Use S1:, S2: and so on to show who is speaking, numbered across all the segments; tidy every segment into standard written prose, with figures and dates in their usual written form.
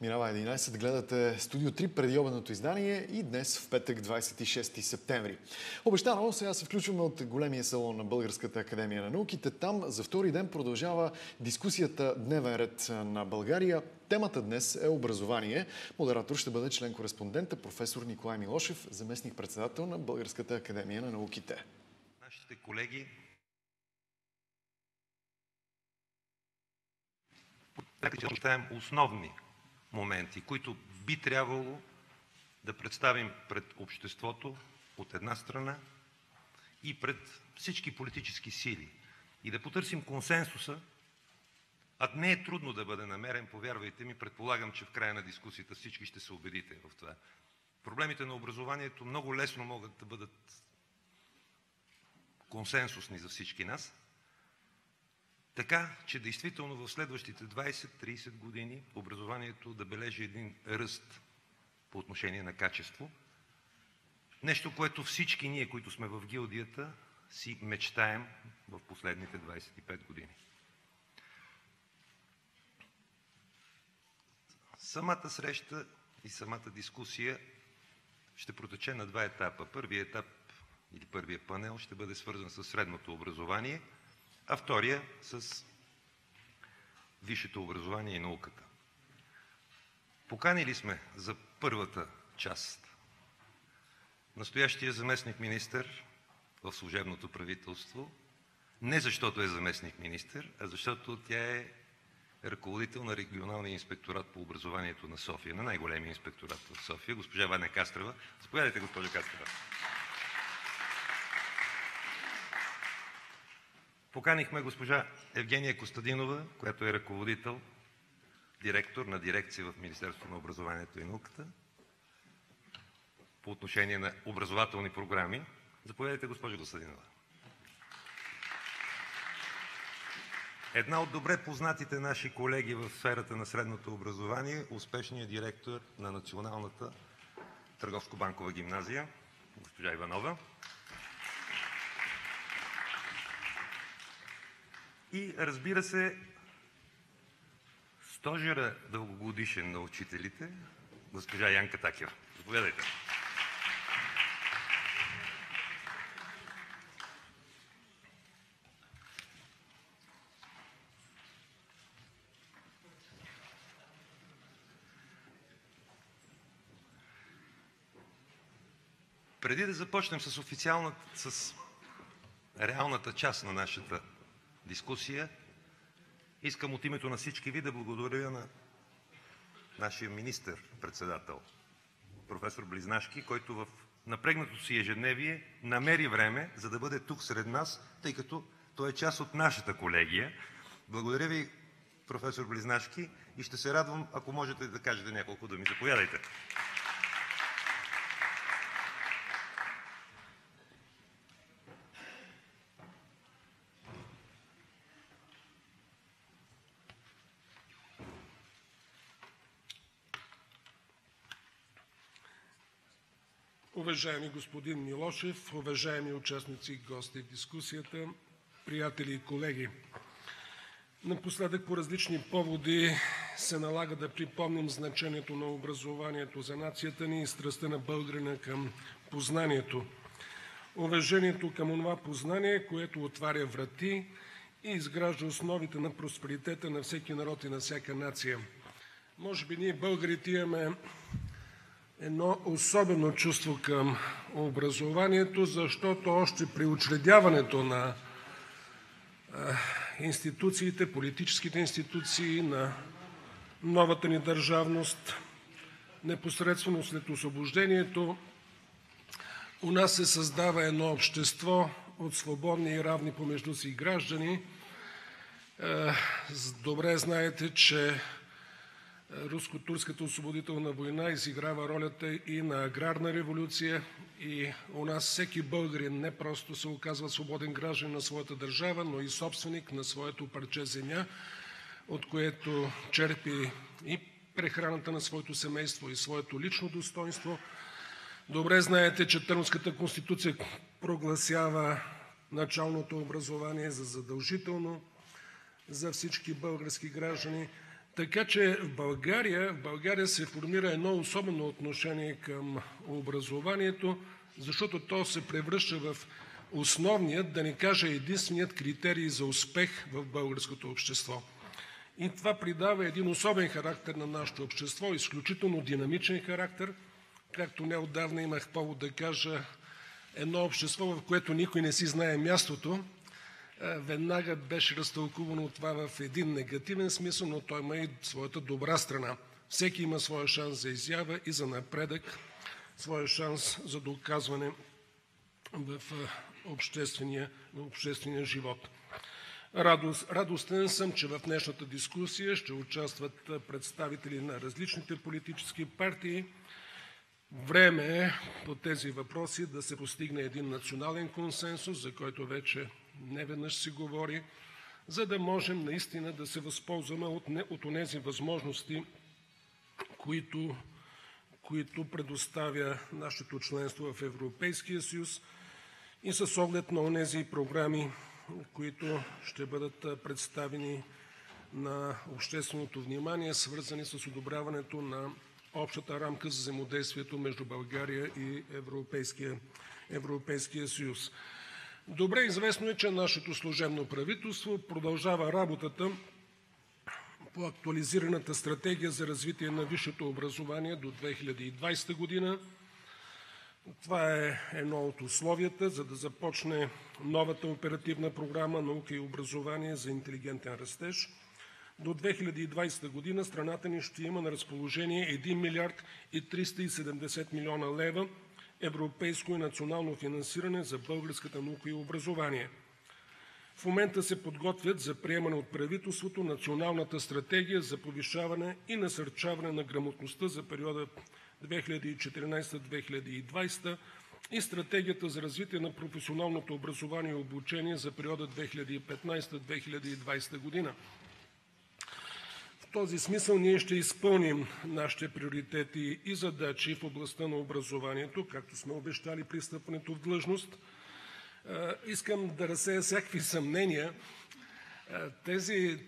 S1: Минава 11, гледате Студио 3 преди обедното издание и днес в петък 26 септември. Обещано, сега се включваме от големия салон на Българската академия на науките. Там за втори ден продължава дискусията Дневен ред на България. Темата днес е образование. Модератор ще бъде член-кореспондента професор Николай Милошев, заместник-председател на Българската академия на науките.
S2: Нашите колеги очертаем основни моменти, които би трябвало да представим пред обществото от една страна и пред всички политически сили и да потърсим консенсуса, а не е трудно да бъде намерен, повярвайте ми, предполагам, че в края на дискусията всички ще се убедите в това. Проблемите на образованието много лесно могат да бъдат консенсусни за всички нас, така че действително в следващите 20-30 години образованието да бележи един ръст по отношение на качество. Нещо, което всички ние, които сме в гилдията, си мечтаем в последните 25 години. Самата среща и самата дискусия ще протече на два етапа. Първият етап или първият панел ще бъде свързан с средното образование, а втория с висшето образование и науката. Поканили сме за първата част настоящия заместник-министър в служебното правителство, не защото е заместник-министър, а защото тя е ръководител на регионалния инспекторат по образованието на София, на най-големия инспекторат в София, госпожа Ваня Кастрева. Заповядайте, госпожа Кастрева. Поканихме госпожа Евгения Костадинова, която е ръководител, директор на дирекция в Министерството на образованието и науката по отношение на образователни програми. Заповядайте, госпожа Костадинова. Една от добре познатите наши колеги в сферата на средното образование, успешният директор на Националната търговско-банкова гимназия, госпожа Иванова. И разбира се, стожера дългогодишен на учителите, госпожа Янка Такева. Заповядайте. Преди да започнем с реалната част на нашата дискусия, искам от името на всички ви да благодаря на нашия министър-председател, професор Близнашки, който в напрегнатото си ежедневие намери време, за да бъде тук сред нас, тъй като той е част от нашата колегия. Благодаря ви, професор Близнашки, и ще се радвам, ако можете да кажете няколко думи. Заповядайте.
S3: Уважаеми господин Милошев, уважаеми участници и гости в дискусията, приятели и колеги! Напоследък по различни поводи се налага да припомним значението на образованието за нацията ни и страстта на българина към познанието. Уважението към онова познание, което отваря врати и изгражда основите на просперитета на всеки народ и на всяка нация. Може би ние българите имаме едно особено чувство към образованието, защото още при учредяването на институциите, политическите институции, на новата ни държавност, непосредствено след освобождението, у нас се създава едно общество от свободни и равни помежду си граждани. Добре знаете, че Руско-турската освободителна война изиграва ролята и на аграрна революция и у нас всеки българин не просто се оказва свободен гражданин на своята държава, но и собственик на своето парче земя, от което черпи и прехраната на своето семейство и своето лично достоинство. Добре знаете, че Търновската конституция прогласява началното образование за задължително за всички български граждани, Така че в България се формира едно особено отношение към образованието, защото то се превръща в основният, да не кажа единственият критерий за успех в българското общество. И това придава един особен характер на нашето общество, изключително динамичен характер, както неотдавна имах повод да кажа, едно общество, в което никой не си знае мястото. Веднага беше разтълкувано това в един негативен смисъл, но той има и своята добра страна. Всеки има своя шанс за изява и за напредък, своя шанс за доказване в обществения живот. Радостен съм, че в днешната дискусия ще участват представители на различните политически партии. Време е по тези въпроси да се постигне един национален консенсус, за който вече неведнъж се говори, за да можем наистина да се възползваме от онези възможности, които предоставя нашето членство в Европейския съюз и с оглед на онези програми, които ще бъдат представени на общественото внимание, свързани с одобряването на общата рамка за взаимодействието между България и Европейския съюз. Добре известно е, че нашето служебно правителство продължава работата по актуализираната стратегия за развитие на висшето образование до 2020 година. Това е едно от условията, за да започне новата оперативна програма „Наука и образование за интелигентен растеж“. До 2020 година страната ни ще има на разположение 1 милиард и 370 милиона лева европейско и национално финансиране за българската наука и образование. В момента се подготвят за приемане от правителството Националната стратегия за повишаване и насърчаване на грамотността за периода 2014-2020 и Стратегията за развитие на професионалното образование и обучение за периода 2015-2020 година. В този смисъл ние ще изпълним нашите приоритети и задачи в областта на образованието, както сме обещали при встъпването в длъжност. Искам да разсея всякакви съмнения.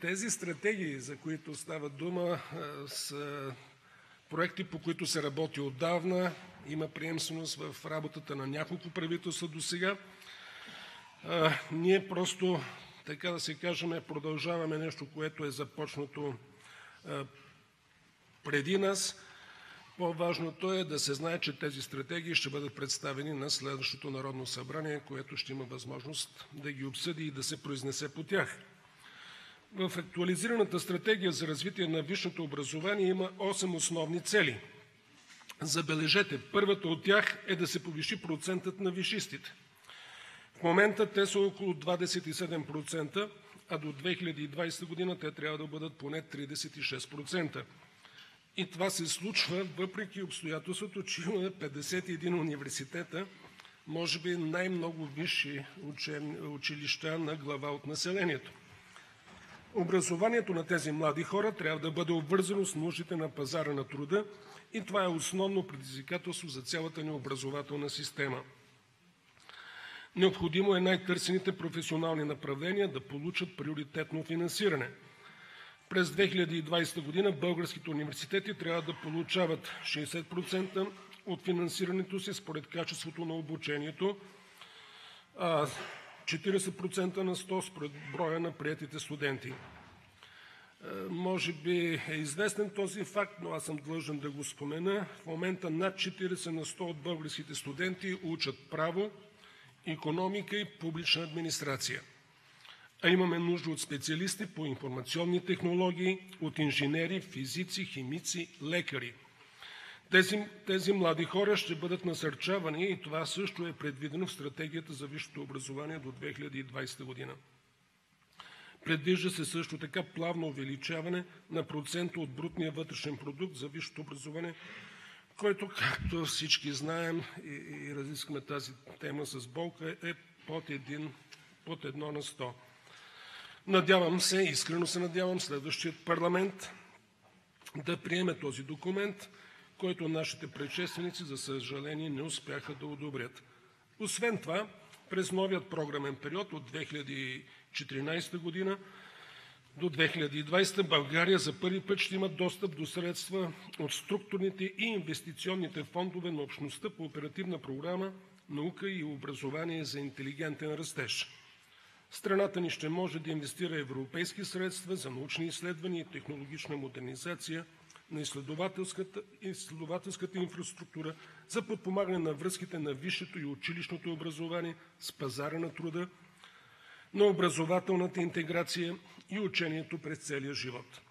S3: Тези стратегии, за които става дума, са проекти, по които се работи отдавна. Има приемственост в работата на няколко правителства досега. Ние просто, така да се кажем, продължаваме нещо, което е започнато преди нас. По-важното е да се знае, че тези стратегии ще бъдат представени на следващото Народно събрание, което ще има възможност да ги обсъди и да се произнесе по тях. В актуализираната стратегия за развитие на висшето образование има 8 основни цели. Забележете, първата от тях е да се повиши процентът на висшистите. В момента те са около 27%, а до 2020 година те трябва да бъдат поне 36%. И това се случва въпреки обстоятелството, че имаме 51 университета, може би най-много висши училища на глава от населението. Образованието на тези млади хора трябва да бъде обвързано с нуждите на пазара на труда и това е основно предизвикателство за цялата ни образователна система. Необходимо е най-търсените професионални направления да получат приоритетно финансиране. През 2020 година българските университети трябва да получават 60% от финансирането си според качеството на обучението, а 40% на 100 според броя на приетите студенти. Може би е известен този факт, но аз съм длъжен да го спомена. В момента над 40 на 100 от българските студенти учат право, икономика и публична администрация. А имаме нужда от специалисти по информационни технологии, от инженери, физици, химици, лекари. Тези млади хора ще бъдат насърчавани и това също е предвидено в Стратегията за висшето образование до 2020 година. Предвижда се също така плавно увеличаване на процента от брутния вътрешен продукт за висшето образование, който, както всички знаем и разискваме тази тема с болка, е под 1 на 100. Надявам се, искрено се надявам, следващият парламент да приеме този документ, който нашите предшественици, за съжаление, не успяха да одобрят. Освен това, през новият програмен период от 2014 година до 2020 България за първи път ще има достъп до средства от структурните и инвестиционните фондове на общността по Оперативна програма „Наука и образование за интелигентен растеж“. Страната ни ще може да инвестира европейски средства за научни изследвания и технологична модернизация на изследователската инфраструктура, за подпомагане на връзките на висшето и училищното образование с пазара на труда, на образователната интеграция и учението през целия живот.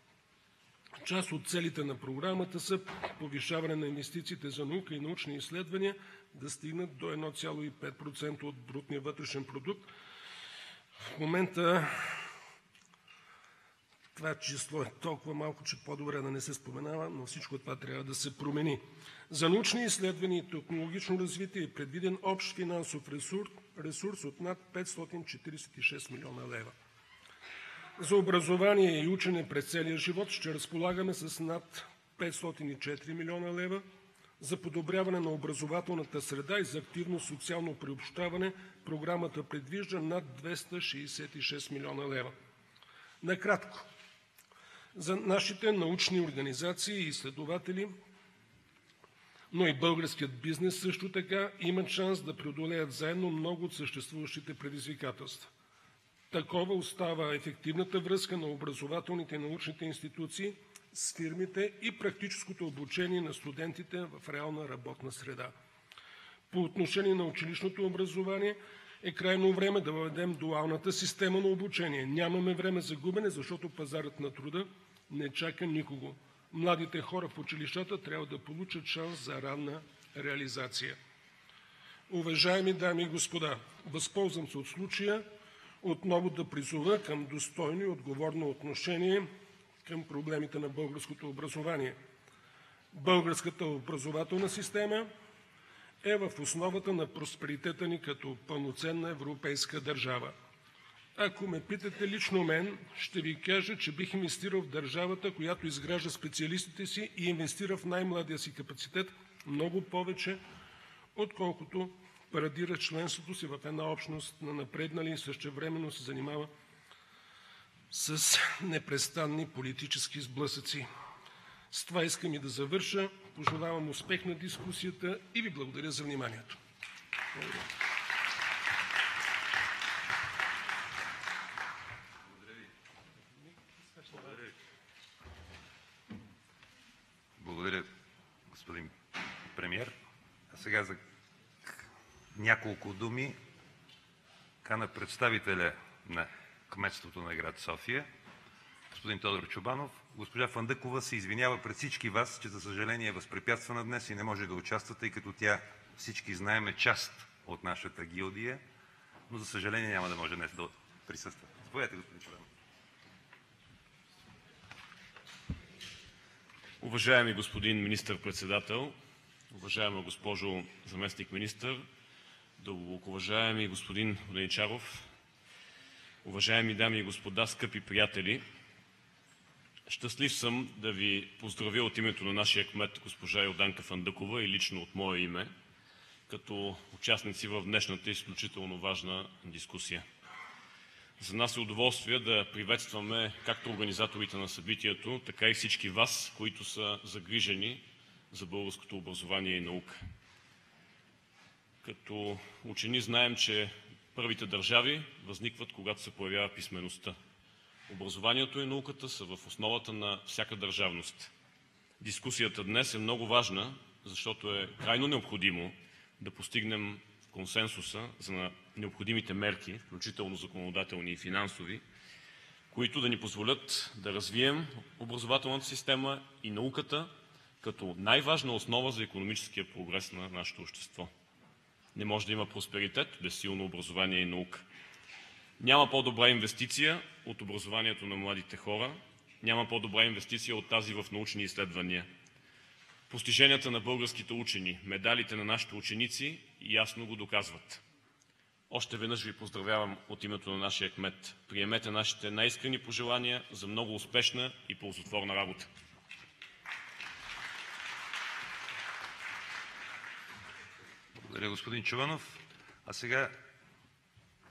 S3: Част от целите на програмата са повишаване на инвестициите за наука и научни изследвания да стигнат до 1,5% от брутния вътрешен продукт. В момента това число е толкова малко, че по-добре да не се споменава, но всичко това трябва да се промени. За научни изследвания и технологично развитие е предвиден общ финансов ресурс от над 546 милиона лева. За образование и учене през целия живот ще разполагаме с над 504 милиона лева. За подобряване на образователната среда и за активно социално приобщаване програмата предвижда над 266 милиона лева. Накратко, за нашите научни организации и изследователи, но и българският бизнес също така имат шанс да преодолеят заедно много от съществуващите предизвикателства. Такова остава ефективната връзка на образователните и научните институции с фирмите и практическото обучение на студентите в реална работна среда. По отношение на училищното образование е крайно време да въведем дуалната система на обучение. Нямаме време за губене, защото пазарът на труда не чака никого. Младите хора в училищата трябва да получат шанс за ранна реализация. Уважаеми дами и господа, възползвам се от случая отново да призова към достойно и отговорно отношение към проблемите на българското образование. Българската образователна система е в основата на просперитета ни като пълноценна европейска държава. Ако ме питате лично мен, ще ви кажа, че бих инвестирал в държавата, която изгражда специалистите си и инвестира в най-младия си капацитет много повече, отколкото парадира членството си в една общност на напреднали и същевременно се занимава с непрестанни политически сблъсъци. С това искам и да завърша. Пожелавам успех на дискусията и ви благодаря за вниманието.
S2: Благодаря, господин премиер. А сега за няколко думи кана представителя на кметството на град София, господин Тодор Чобанов. Госпожа Фандъкова се извинява пред всички вас, че за съжаление е възпрепятствана днес и не може да участва, тъй като тя, всички знаем, е част от нашата гилдия, но за съжаление няма да може днес да присъства. Заповядайте, господин Чобанов.
S4: Уважаеми господин министър-председател, уважаема госпожо заместник-министър, дълбокоуважаеми господин Воденичаров, уважаеми дами и господа, скъпи приятели! Щастлив съм да ви поздравя от името на нашия кмет госпожа Йорданка Фандъкова и лично от мое име, като участници в днешната изключително важна дискусия. За нас е удоволствие да приветстваме както организаторите на събитието, така и всички вас, които са загрижени за българското образование и наука. Като учени знаем, че първите държави възникват, когато се появява писмеността. Образованието и науката са в основата на всяка държавност. Дискусията днес е много важна, защото е крайно необходимо да постигнем консенсуса за необходимите мерки, включително законодателни и финансови, които да ни позволят да развием образователната система и науката като най-важна основа за икономическия прогрес на нашето общество. Не може да има просперитет без силно образование и наука. Няма по-добра инвестиция от образованието на младите хора, няма по-добра инвестиция от тази в научни изследвания. Постиженията на българските учени, медалите на нашите ученици ясно го доказват. Още веднъж ви поздравявам от името на нашия кмет. Приемете нашите най-искрени пожелания за много успешна и ползотворна работа.
S2: Благодаря, господин Чобанов. А сега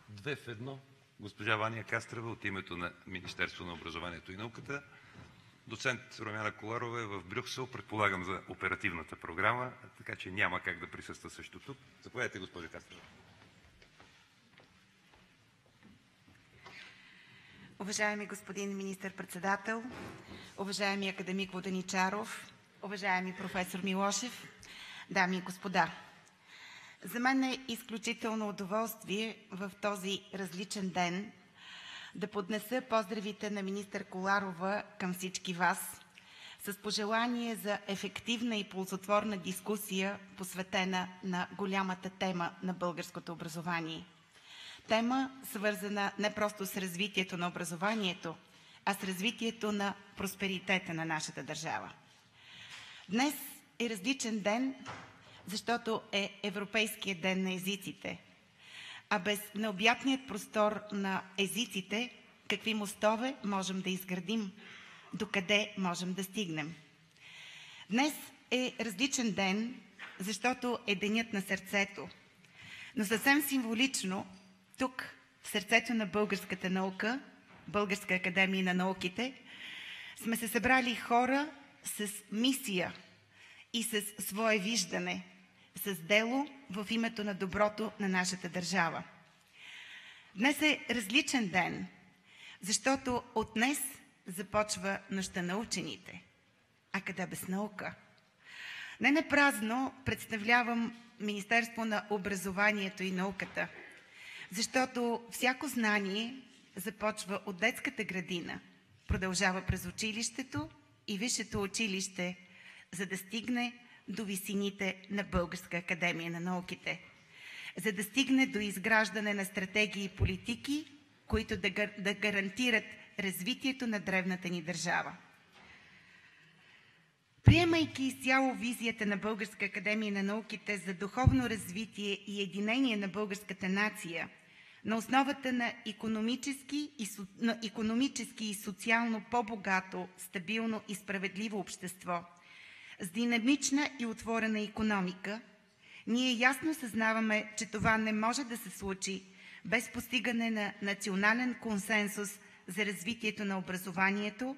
S2: две в едно госпожа Ваня Кастрева от името на Министерство на образованието и науката. Доцент Румяна Коларова е в Брюксел, предполагам за оперативната програма, така че няма как да присъства също тук. Заповядайте, госпожа Кастрева.
S5: Уважаеми господин министър-председател, уважаеми академик Воденичаров, уважаеми професор Милошев, дами и господа! За мен е изключително удоволствие в този различен ден да поднеса поздравите на министър Коларова към всички вас с пожелание за ефективна и ползотворна дискусия, посветена на голямата тема на българското образование. Тема, свързана не просто с развитието на образованието, а с развитието на просперитета на нашата държава. Днес е различен ден, защото е Европейският ден на езиците. А без необятният простор на езиците, какви мостове можем да изградим, докъде можем да стигнем. Днес е различен ден, защото е денят на сърцето. Но съвсем символично, тук, в сърцето на българската наука, Българска академия на науките, сме се събрали хора с мисия и с свое виждане, с дело в името на доброто на нашата държава. Днес е различен ден, защото от днес започва нощта на учените. А къде без наука? Не напразно представлявам Министерство на образованието и науката, защото всяко знание започва от детската градина, продължава през училището и висшето училище, за да стигне до висините на Българска академия на науките, за да стигне до изграждане на стратегии и политики, които да гарантират развитието на древната ни държава. Приемайки изцяло визията на Българска академия на науките за духовно развитие и единение на българската нация на основата на икономически и социално по-богато, стабилно и справедливо общество, с динамична и отворена икономика, ние ясно съзнаваме, че това не може да се случи без постигане на национален консенсус за развитието на образованието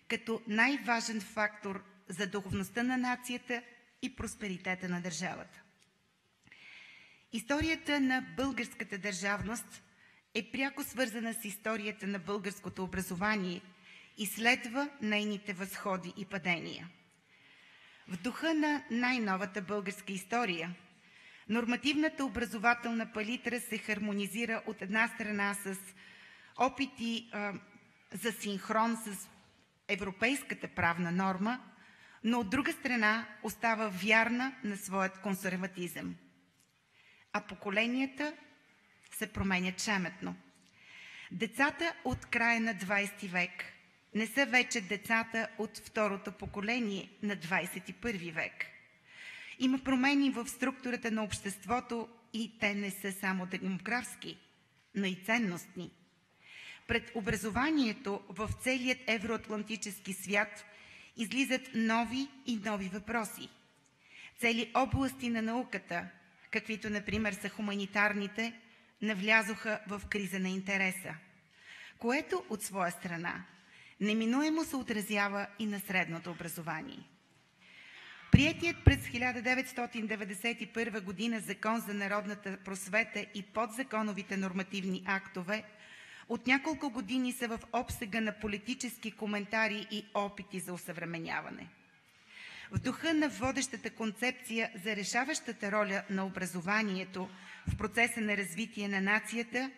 S5: като най-важен фактор за духовността на нацията и просперитета на държавата. Историята на българската държавност е пряко свързана с историята на българското образование и следва нейните възходи и падения. В духа на най-новата българска история, нормативната образователна палитра се хармонизира от една страна с опити за синхрон с европейската правна норма, но от друга страна остава вярна на своят консерватизъм. А поколенията се променят шеметно. Децата от края на 20 век не са вече децата от второто поколение на 21 век. Има промени в структурата на обществото и те не са само демографски, но и ценностни. Пред образованието в целият евроатлантически свят излизат нови и нови въпроси. Цели области на науката, каквито например са хуманитарните, навлязоха в криза на интереса, което от своя страна неминуемо се отразява и на средното образование. Приетият през 1991 година Закон за народната просвета и подзаконовите нормативни актове от няколко години са в обсега на политически коментари и опити за осъвременяване. В духа на водещата концепция за решаващата роля на образованието в процеса на развитие на нацията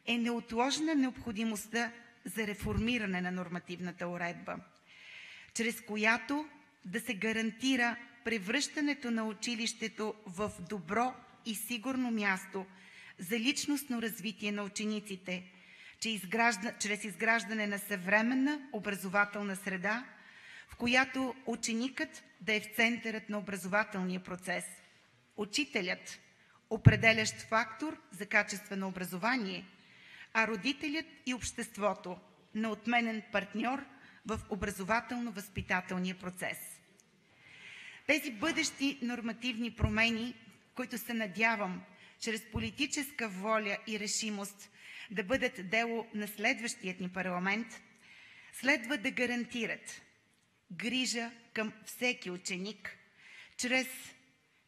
S5: е неотложна необходимостта за реформиране на нормативната уредба, чрез която да се гарантира превръщането на училището в добро и сигурно място за личностно развитие на учениците, чрез изграждане на съвременна образователна среда, в която ученикът да е в центърът на образователния процес, учителят – определящ фактор за качествено образование, а родителят и обществото – неотменен партньор в образователно-възпитателния процес. Тези бъдещи нормативни промени, които се надявам, чрез политическа воля и решимост да бъдат дело на следващият ни парламент, следва да гарантират грижа към всеки ученик, чрез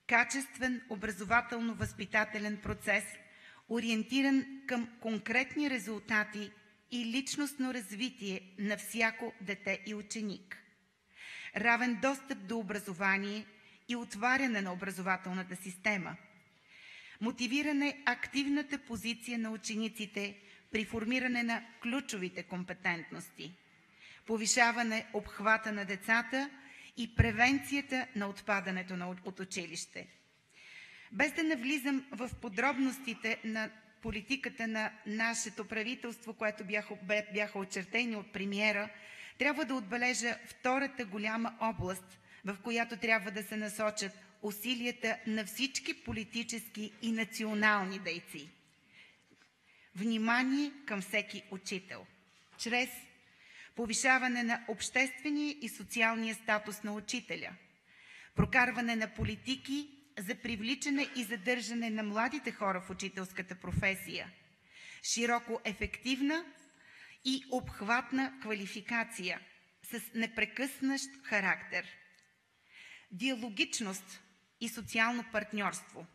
S5: качествен образователно-възпитателен процес, ориентиран към конкретни резултати и личностно развитие на всяко дете и ученик. Равен достъп до образование и отваряне на образователната система. Мотивиране активната позиция на учениците при формиране на ключовите компетентности. Повишаване обхвата на децата и превенцията на отпадането от училище. Без да навлизам в подробностите на политиката на нашето правителство, което бяха очертени от премиера, трябва да отбележа втората голяма област, в която трябва да се насочат усилията на всички политически и национални дейци. Внимание към всеки учител, чрез повишаване на обществения и социалния статус на учителя, прокарване на политики за привличане и задържане на младите хора в учителската професия, широко ефективна и обхватна квалификация с непрекъснащ характер, диалогичност и социално партньорство,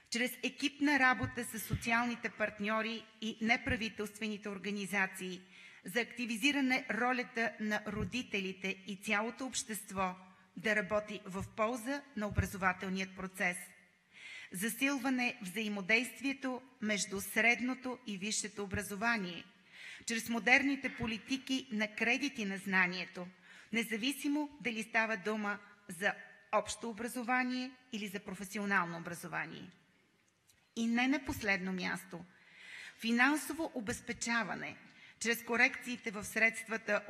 S5: чрез екипна работа с социалните партньори и неправителствените организации за активизиране ролята на родителите и цялото общество да работи в полза на образователният процес, засилване взаимодействието между средното и висшето образование, чрез модерните политики на кредити на знанието, независимо дали става дума за общо образование или за професионално образование. И не на последно място, финансово обезпечаване, чрез корекциите в средствата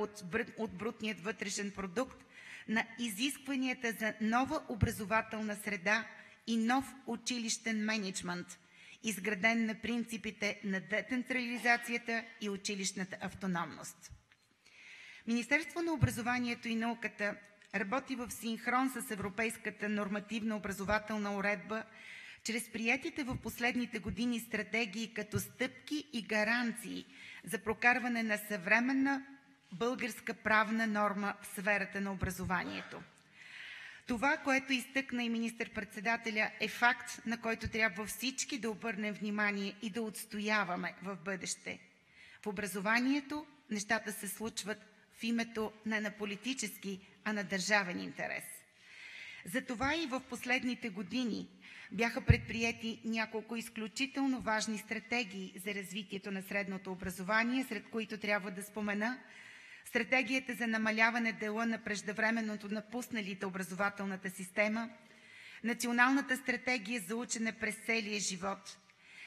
S5: от брутният вътрешен продукт на изискванията за нова образователна среда и нов училищен мениджмънт, изграден на принципите на децентрализацията и училищната автономност. Министерството на образованието и науката работи в синхрон с европейската нормативна образователна уредба, чрез приетите в последните години стратегии като стъпки и гаранции за прокарване на съвременна българска правна норма в сферата на образованието. Това, което изтъкна и министър-председателя, е факт, на който трябва всички да обърнем внимание и да отстояваме в бъдеще. В образованието нещата се случват в името не на политически, а на държавен интерес. Затова и в последните години бяха предприети няколко изключително важни стратегии за развитието на средното образование, сред които трябва да спомена стратегията за намаляване дела на преждевременното напусналите образователната система, Националната стратегия за учене през целия живот,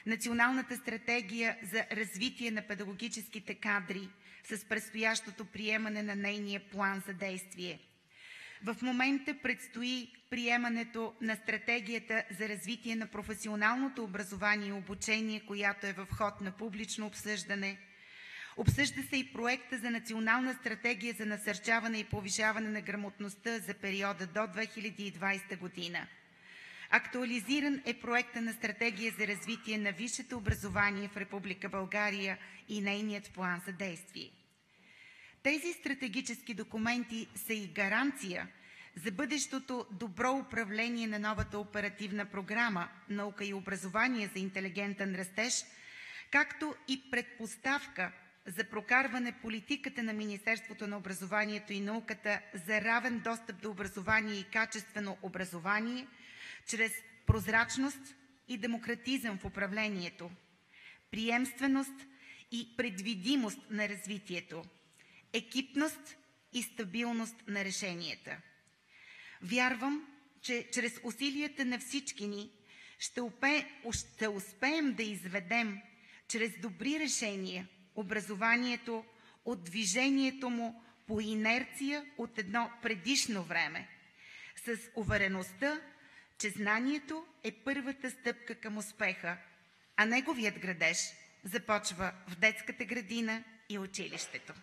S5: Националната стратегия за развитие на педагогическите кадри с предстоящото приемане на нейния план за действие. В момента предстои приемането на стратегията за развитие на професионалното образование и обучение, която е в ход на публично обсъждане. Обсъжда се и проекта за национална стратегия за насърчаване и повишаване на грамотността за периода до 2020 година. Актуализиран е проекта на стратегия за развитие на висшето образование в Република България и нейният план за действие. Тези стратегически документи са и гаранция за бъдещото добро управление на новата оперативна програма „Наука и образование за интелигентен растеж“, както и предпоставка за прокарване политиката на Министерството на образованието и науката за равен достъп до образование и качествено образование чрез прозрачност и демократизъм в управлението, приемственост и предвидимост на развитието, екипност и стабилност на решенията. Вярвам, че чрез усилията на всички ни ще успеем да изведем чрез добри решения образованието от движението му по инерция от едно предишно време, с увереността, че знанието е първата стъпка към успеха, а неговият градеж започва в детската градина и училището.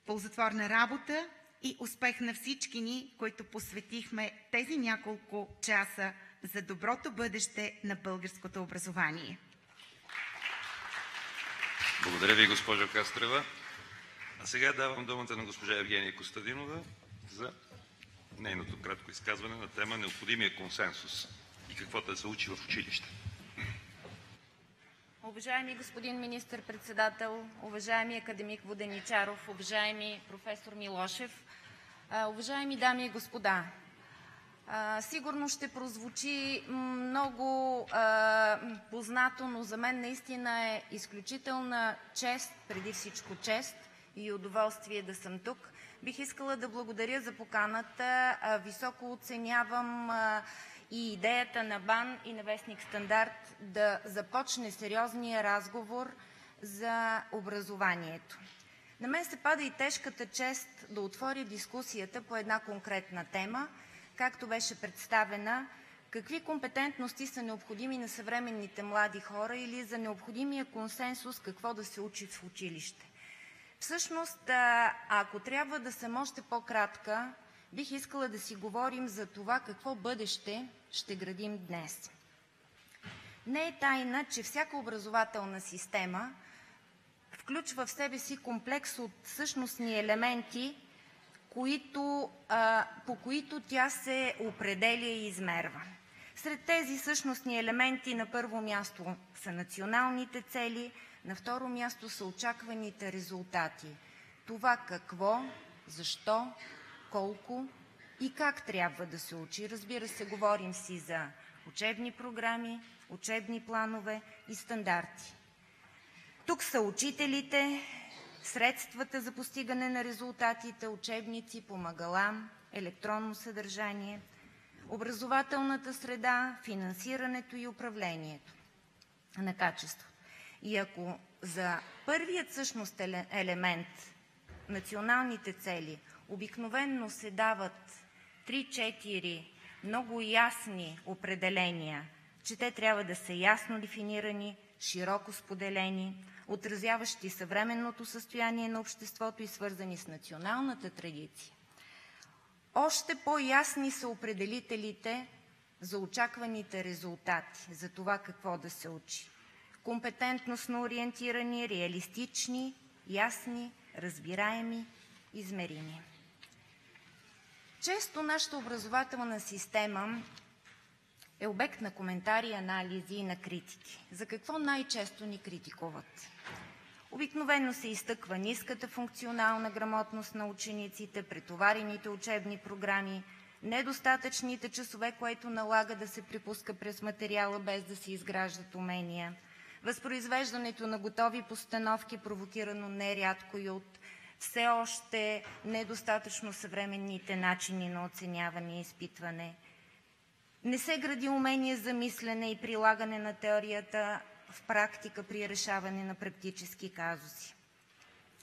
S5: Ползотворна работа и успех на всички ни, които посветихме тези няколко часа за доброто бъдеще на българското образование.
S2: Благодаря ви, госпожо Кастрева. А сега давам думата на госпожа Евгения Костадинова за нейното кратко изказване на тема необходимия консенсус и какво да се учи в училище.
S6: Уважаеми господин министър-председател, уважаеми академик Воденичаров, уважаеми професор Милошев, уважаеми дами и господа! Сигурно ще прозвучи много познато, но за мен наистина е изключителна чест, преди всичко чест и удоволствие да съм тук. Бих искала да благодаря за поканата. Високо оценявам и идеята на БАН и на вестник Стандарт да започне сериозния разговор за образованието. На мен се пада и тежката чест да отворя дискусията по една конкретна тема, както беше представена, какви компетентности са необходими на съвременните млади хора или за необходимия консенсус какво да се учи в училище. Всъщност, ако трябва да съм още по-кратка, бих искала да си говорим за това какво бъдеще ще градим днес. Не е тайна, че всяка образователна система включва в себе си комплекс от същностни елементи, по които тя се определя и измерва. Сред тези същностни елементи на първо място са националните цели, на второ място са очакваните резултати. Това какво, защо, колко и как трябва да се учи. Разбира се, говорим си за учебни програми, учебни планове и стандарти. Тук са учителите, средствата за постигане на резултатите, учебници, помагала, електронно съдържание, образователната среда, финансирането и управлението на качество. И ако за първият всъщност елемент, националните цели, обикновенно се дават 3-4 много ясни определения, че те трябва да са ясно дефинирани, широко споделени, отразяващи съвременното състояние на обществото и свързани с националната традиция. Още по-ясни са определителите за очакваните резултати, за това какво да се учи. Компетентностно ориентирани, реалистични, ясни, разбираеми, измерими. Често нашата образователна система е обект на коментари, анализи и на критики. За какво най-често ни критикуват? Обикновено се изтъква ниската функционална грамотност на учениците, претоварените учебни програми, недостатъчните часове, което налага да се припуска през материала, без да се изграждат умения, възпроизвеждането на готови постановки, провокирано нерядко и от все още недостатъчно съвременните начини на оценяване и изпитване. Не се гради умение за мислене и прилагане на теорията в практика при решаване на практически казуси.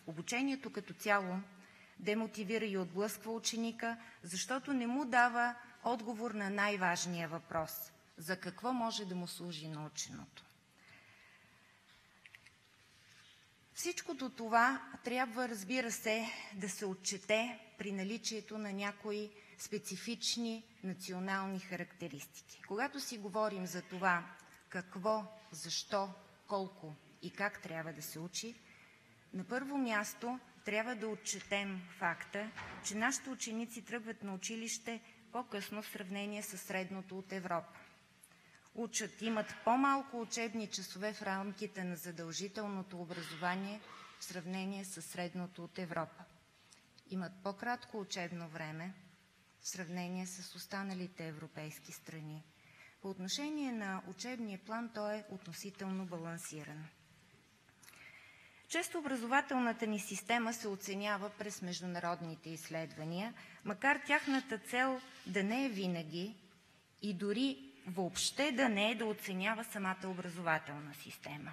S6: Обучението като цяло демотивира и отблъсква ученика, защото не му дава отговор на най-важния въпрос – за какво може да му служи наученото. Всичкото това трябва, разбира се, да се отчете при наличието на някои специфични национални характеристики. Когато си говорим за това какво, защо, колко и как трябва да се учи, на първо място трябва да отчетем факта, че нашите ученици тръгват на училище по-късно в сравнение с средното от Европа. Имат по-малко учебни часове в рамките на задължителното образование в сравнение с средното от Европа. Имат по-кратко учебно време в сравнение с останалите европейски страни. По отношение на учебния план той е относително балансиран. Често образователната ни система се оценява през международните изследвания, макар тяхната цел да не е винаги и дори въобще да не е да оценява самата образователна система.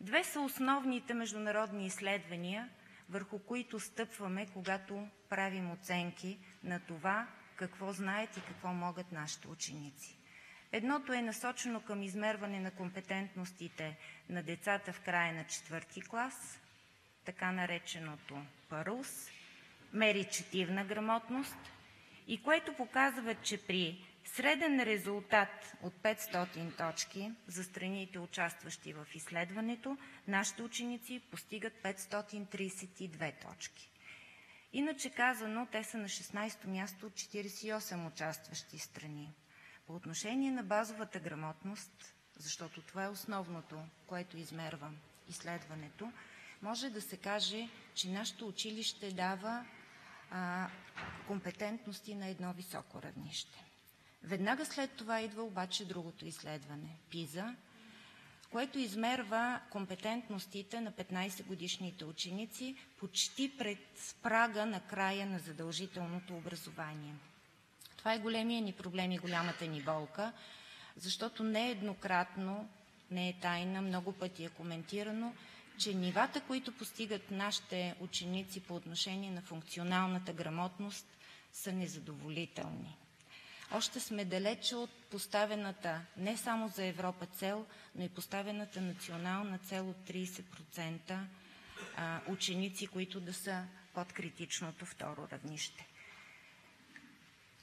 S6: Две са основните международни изследвания, върху които стъпваме, когато правим оценки на това какво знаят и какво могат нашите ученици. Едното е насочено към измерване на компетентностите на децата в края на 4-ти клас, така нареченото ПАРЛС, мери четивна грамотност, и което показва, че при Среден резултат от 500 точки за страните, участващи в изследването, нашите ученици постигат 532 точки. Иначе казано, те са на 16-то място от 48 участващи страни. По отношение на базовата грамотност, защото това е основното, което измерва изследването, може да се каже, че нашето училище дава компетентности на едно високо равнище. Веднага след това идва обаче другото изследване – ПИЗА, което измерва компетентностите на 15-годишните ученици почти пред прага на края на задължителното образование. Това е големия ни проблем и голямата ни болка, защото нееднократно, не е тайна, много пъти е коментирано, че нивата, които постигат нашите ученици по отношение на функционалната грамотност, са незадоволителни. Още сме далече от поставената не само за Европа цел, но и поставената национална цел от 30% ученици, които да са под критичното второ равнище.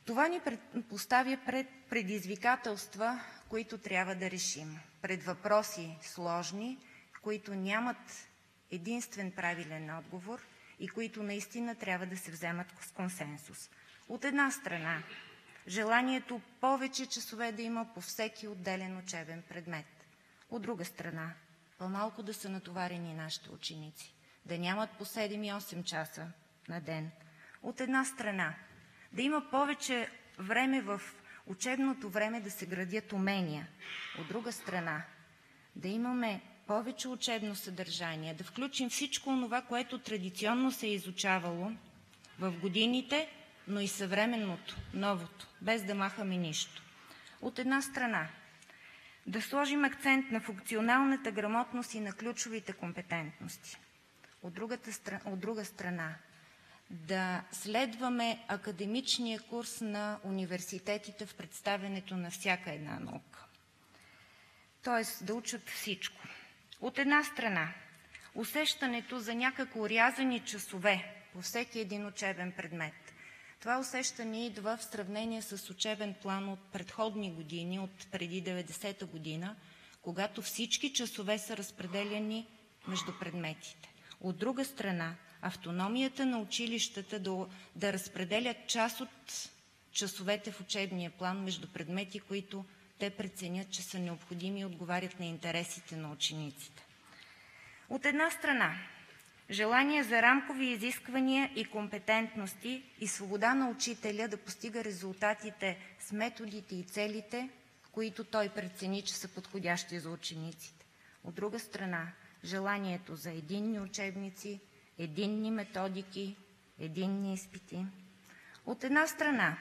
S6: Това ни поставя пред предизвикателства, които трябва да решим, пред въпроси сложни, които нямат единствен правилен отговор и които наистина трябва да се вземат с консенсус. От една страна, желанието повече часове да има по всеки отделен учебен предмет. От друга страна, по-малко да са натоварени нашите ученици, да нямат по 7 и 8 часа на ден. От една страна, да има повече време в учебното време да се градят умения. От друга страна, да имаме повече учебно съдържание, да включим всичко това, което традиционно се е изучавало в годините, но и съвременното, новото, без да махаме нищо. От една страна, да сложим акцент на функционалната грамотност и на ключовите компетентности. От друга страна, да следваме академичния курс на университетите в представянето на всяка една наука. Тоест да учат всичко. От една страна, усещането за някакво орязани часове по всеки един учебен предмет. Това усещане идва в сравнение с учебен план от предходни години, от преди 90-та година, когато всички часове са разпределяни между предметите. От друга страна, автономията на училищата да разпределят част от часовете в учебния план между предмети, които те преценят, че са необходими и отговарят на интересите на учениците. От една страна, желание за рамкови изисквания и компетентности и свобода на учителя да постига резултатите с методите и целите, които той прецени, че са подходящи за учениците. От друга страна, желанието за единни учебници, единни методики, единни изпити. От една страна,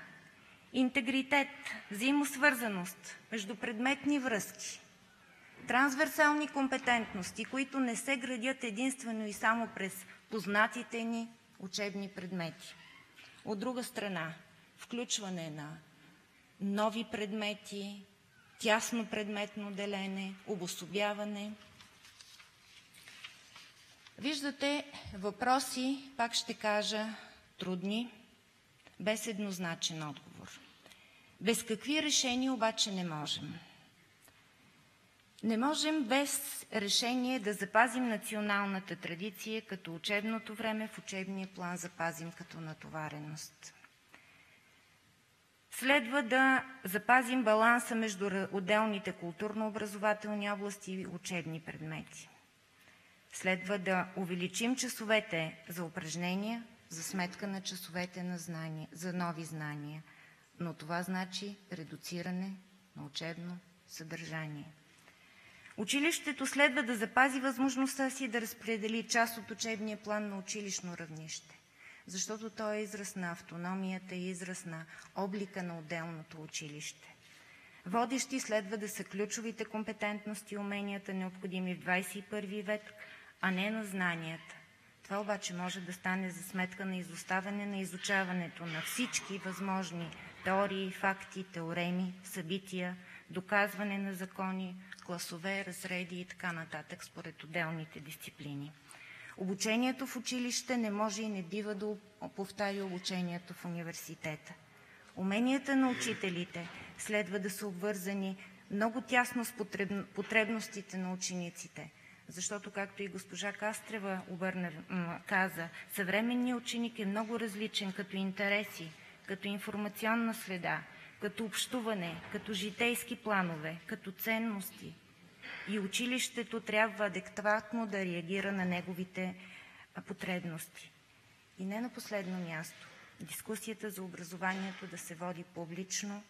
S6: интегритет, взаимосвързаност, междупредметни връзки, трансверсални компетентности, които не се градят единствено и само през познатите ни учебни предмети. От друга страна, включване на нови предмети, тясно предметно делене, обособяване. Виждате въпроси, пак ще кажа, трудни, без еднозначен отговор. Без какви решения обаче не можем? Не можем без решение да запазим националната традиция, като учебното време в учебния план запазим като натовареност. Следва да запазим баланса между отделните културно-образователни области и учебни предмети. Следва да увеличим часовете за упражнения за сметка на часовете на знания, за нови знания, но това значи редуциране на учебно съдържание. Училището следва да запази възможността си да разпредели част от учебния план на училищно равнище, защото той е израз на автономията и израз на облика на отделното училище. Водещи следва да са ключовите компетентности и уменията, необходими в 21 век, а не на знанията. Това обаче може да стане за сметка на изоставяне на изучаването на всички възможни теории, факти, теореми, събития, доказване на закони, класове, разреди и така нататък според отделните дисциплини. Обучението в училище не може и не бива да повтаря обучението в университета. Уменията на учителите следва да са обвързани много тясно с потребностите на учениците. Защото, както и госпожа Кастрева каза, съвременният ученик е много различен като интереси, като информационна среда, като общуване, като житейски планове, като ценности. И училището трябва адекватно да реагира на неговите потребности. И не на последно място, дискусията за образованието да се води публично,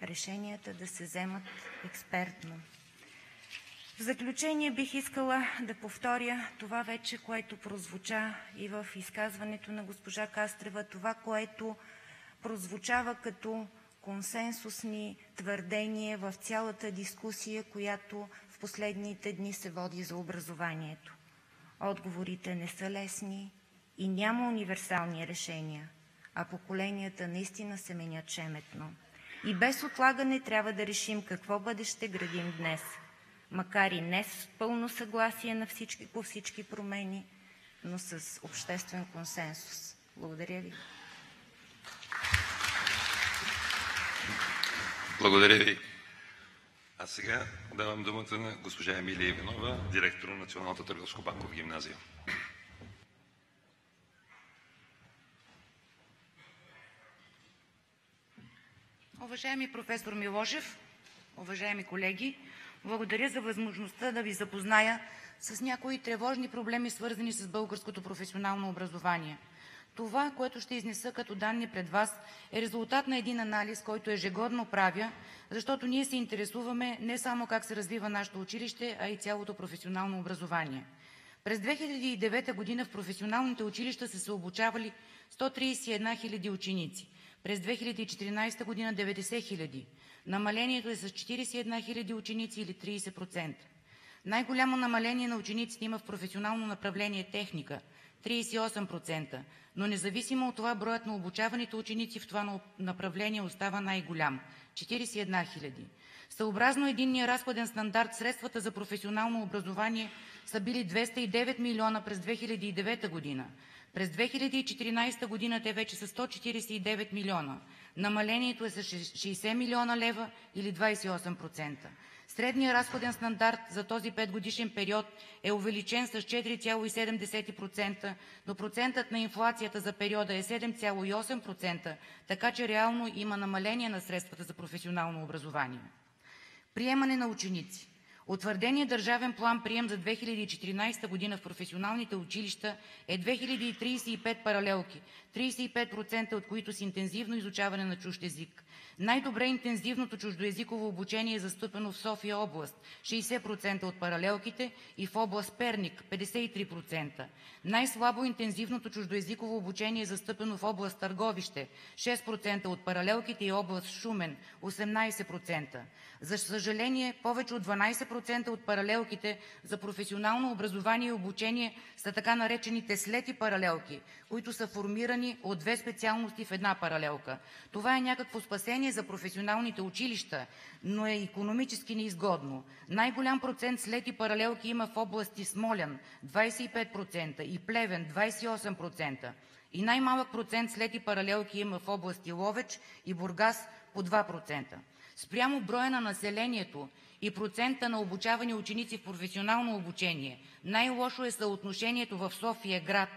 S6: решенията да се вземат експертно. В заключение бих искала да повторя това вече, което прозвуча и в изказването на госпожа Кастрева, това, което прозвучава като консенсусни твърдения в цялата дискусия, която в последните дни се води за образованието. Отговорите не са лесни и няма универсални решения, а поколенията наистина се менят шеметно. И без отлагане трябва да решим какво бъдеще градим днес, макар и не с пълно съгласие по всички промени, но с обществен консенсус. Благодаря ви.
S2: Благодаря ви. А сега давам думата на госпожа Емилия Иванова, директор на Националната търговско-банкова гимназия.
S7: Уважаеми професор Милошев, уважаеми колеги, благодаря за възможността да ви запозная с някои тревожни проблеми, свързани с българското професионално образование. Това, което ще изнеса като данни пред вас, е резултат на един анализ, който ежегодно правя, защото ние се интересуваме не само как се развива нашето училище, а и цялото професионално образование. През 2009 година в професионалните училища са се обучавали 131 хиляди ученици. През 2014 година 90 хиляди. Намалението е с 41 хиляди ученици или 30%. Най-голямо намаление на учениците има в професионално направление техника – 38%, но независимо от това броят на обучаваните ученици в това направление остава най-голям – 41 хиляди. Съобразно единния разходен стандарт средствата за професионално образование са били 209 милиона през 2009 година. През 2014 година те вече са 149 милиона. Намалението е с 60 милиона лева или 28%. Средният разходен стандарт за този 5-годишен период е увеличен с 4,7%, но процентът на инфлацията за периода е 7,8%, така че реално има намаление на средствата за професионално образование. Приемане на ученици. Утвърденият държавен план прием за 2014 година в професионалните училища е 2035 паралелки, 35% от които с интензивно изучаване на чужд език. Най-добре интензивното чуждоезиково обучение е застъпено в София област – 60% от паралелките, и в област Перник – 53%. Най-слабо интензивното чуждоезиково обучение е застъпено в област Търговище – 6% от паралелките, и област Шумен – 18%. За съжаление, повече от 12% от паралелките за професионално образование и обучение са така наречените слети паралелки, които са формирани от две специалности в една паралелка. Това е някакво спасение за професионалните училища, но е икономически неизгодно. Най-голям процент слети паралелки има в области Смолян – 25%, и Плевен – 28%. И най-малък процент слети паралелки има в области Ловеч и Бургас – по 2%. Спрямо броя на населението и процента на обучавани ученици в професионално обучение, най-лошо е съотношението в София град,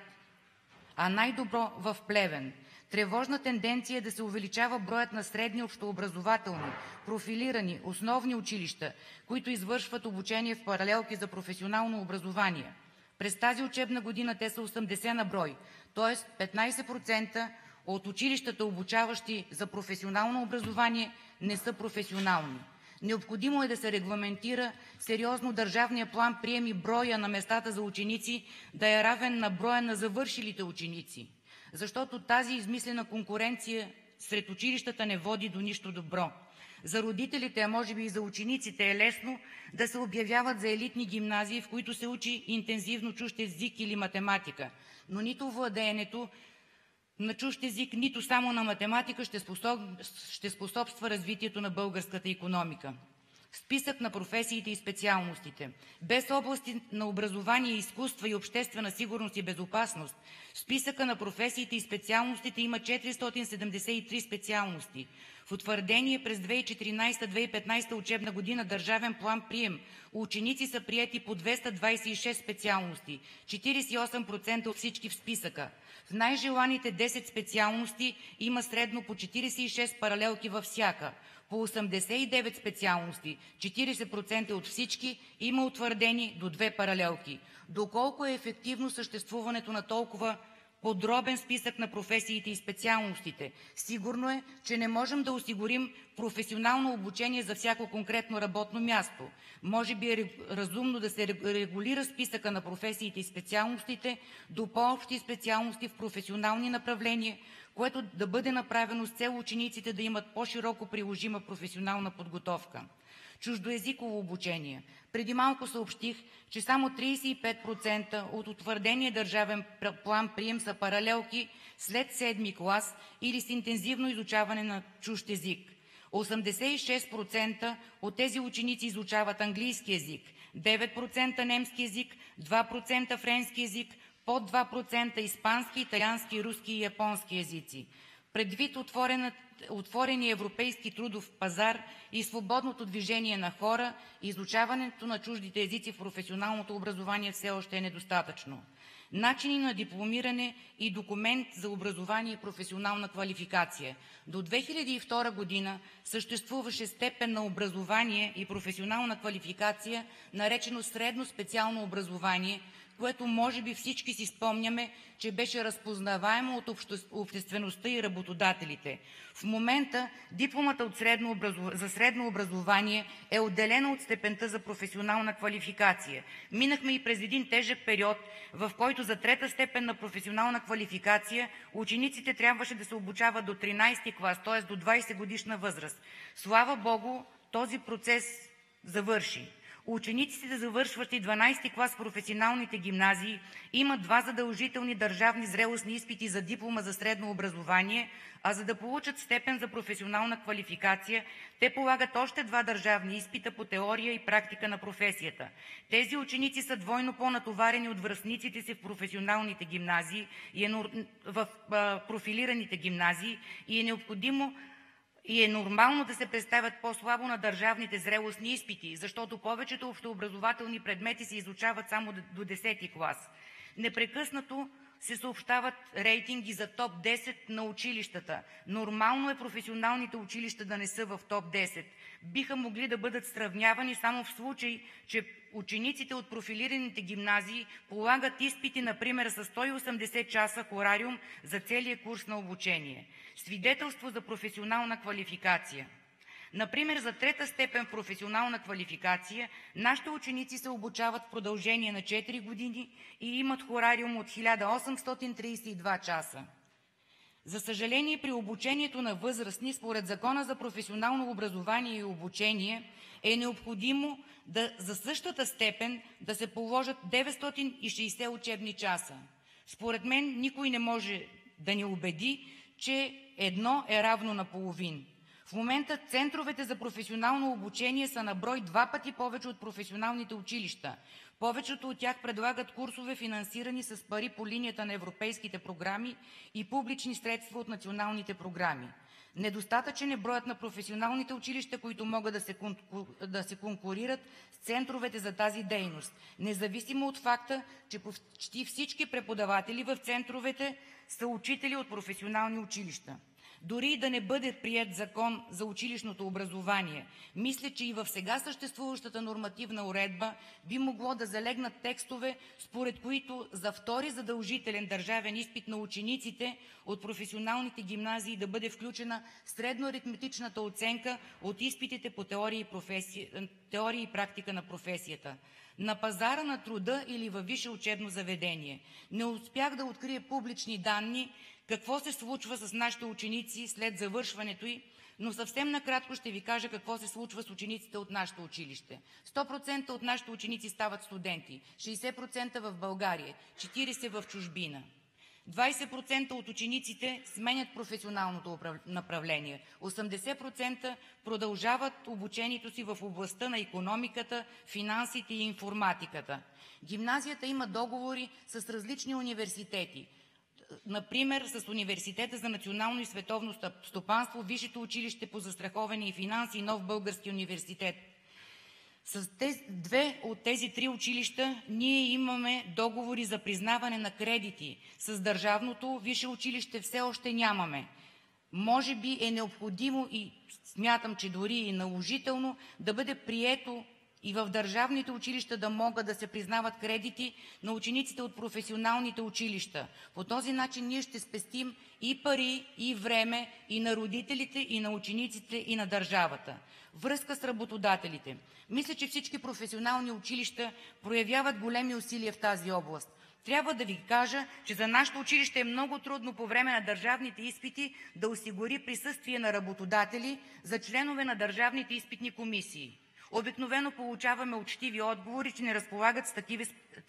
S7: а най-добро в Плевен. Тревожна тенденция е да се увеличава броят на средни общообразователни, профилирани, основни училища, които извършват обучение в паралелки за професионално образование. През тази учебна година те са 80 на брой, т.е. 15% от училищата, обучаващи за професионално образование, не са професионални. Необходимо е да се регламентира сериозно държавния план прием и броя на местата за ученици да е равен на броя на завършилите ученици, защото тази измислена конкуренция сред училищата не води до нищо добро. За родителите, а може би и за учениците е лесно да се обявяват за елитни гимназии, в които се учи интензивно чужд език или математика, но нито владеенето на чужд език, нито само на математика ще способства развитието на българската икономика. Списък на професиите и специалностите. Без области на образование, изкуства и обществена сигурност и безопасност, в списъка на професиите и специалностите има 473 специалности. В утвърдение през 2014-2015 учебна година държавен план-прием ученици са приети по 226 специалности, 48% от всички в списъка. В най-желаните 10 специалности има средно по 46 паралелки във всяка. По 89 специалности, 40% от всички, има утвърдени до 2 паралелки. Доколко е ефективно съществуването на толкова подробен списък на професиите и специалностите? Сигурно е, че не можем да осигурим професионално обучение за всяко конкретно работно място. Може би е разумно да се регулира списъка на професиите и специалностите до по-общи специалности в професионални направления, което да бъде направено с цел учениците да имат по-широко приложима професионална подготовка. Чуждоезиково обучение. Преди малко съобщих, че само 35% от утвърдения държавен план-прием са паралелки след 7 клас или с интензивно изучаване на чужд език. 86% от тези ученици изучават английски език, 9% немски език, 2% френски език, под 2% испански, италиански, руски и японски езици. Предвид отворения европейски трудов пазар и свободното движение на хора, изучаването на чуждите езици в професионалното образование все още е недостатъчно. Начини на дипломиране и документ за образование и професионална квалификация. До 2002 година съществуваше степен на образование и професионална квалификация, наречено средно специално образование, което може би всички си спомняме, че беше разпознаваемо от обществеността и работодателите. В момента дипломата за средно образование е отделена от степента за професионална квалификация. Минахме и през един тежък период, в който за трета степен на професионална квалификация учениците трябваше да се обучават до 13-ти клас, т.е. до 20-годишна възраст. Слава Богу, този процес завърши. Учениците, завършващи 12-ти клас в професионалните гимназии, имат 2 задължителни държавни зрелостни изпити за диплома за средно образование, а за да получат степен за професионална квалификация, те полагат още 2 държавни изпита по теория и практика на професията. Тези ученици са двойно по-натоварени от връстниците си в професионалните гимназии в профилираните гимназии и е нормално да се представят по-слабо на държавните зрелостни изпити, защото повечето общообразователни предмети се изучават само до 10-ти клас. Непрекъснато се съобщават рейтинги за топ 10 на училищата. Нормално е професионалните училища да не са в топ 10. Биха могли да бъдат сравнявани само в случай, че учениците от профилираните гимназии полагат изпити, например, с 180 часа хорариум за целия курс на обучение. Свидетелство за професионална квалификация. Например, за трета степен професионална квалификация нашите ученици се обучават в продължение на 4 години и имат хорариум от 1832 часа. За съжаление, при обучението на възрастни, според Закона за професионално образование и обучение, е необходимо за същата степен да се положат 960 учебни часа. Според мен никой не може да ни убеди, че едно е равно на половин. В момента центровете за професионално обучение са на брой 2 пъти повече от професионалните училища. Повечето от тях предлагат курсове, финансирани с пари по линията на европейските програми и публични средства от националните програми. Недостатъчен е броят на професионалните училища, които могат да се конкурират с центровете за тази дейност, независимо от факта, че почти всички преподаватели в центровете са учители от професионални училища. Дори и да не бъде приет закон за училищното образование, мисля, че и в сега съществуващата нормативна уредба би могло да залегнат текстове, според които за втори задължителен държавен изпит на учениците от професионалните гимназии да бъде включена средноаритметичната оценка от изпитите по теория и практика на професията. На пазара на труда или във висше учебно заведение. Не успях да открия публични данни какво се случва с нашите ученици след завършването й, но съвсем накратко ще ви кажа какво се случва с учениците от нашето училище. 100% от нашите ученици стават студенти, 60% в България, 40% в чужбина. 20% от учениците сменят професионалното направление. 80% продължават обучението си в областта на икономиката, финансите и информатиката. Гимназията има договори с различни университети. Например, с Университета за национално и световно стопанство, Висшето училище по застраховане и финанси и Нов български университет. С две от тези три училища ние имаме договори за признаване на кредити. С държавното висше училище все още нямаме. Може би е необходимо и смятам, че дори и наложително да бъде прието и в държавните училища да могат да се признават кредити на учениците от професионалните училища. По този начин ние ще спестим и пари, и време, и на родителите, и на учениците, и на държавата. Връзка с работодателите. Мисля, че всички професионални училища проявяват големи усилия в тази област. Трябва да ви кажа, че за нашето училище е много трудно по време на държавните изпити да осигури присъствие на работодатели за членове на държавните изпитни комисии. Обикновено получаваме учтиви отговори, че не разполагат с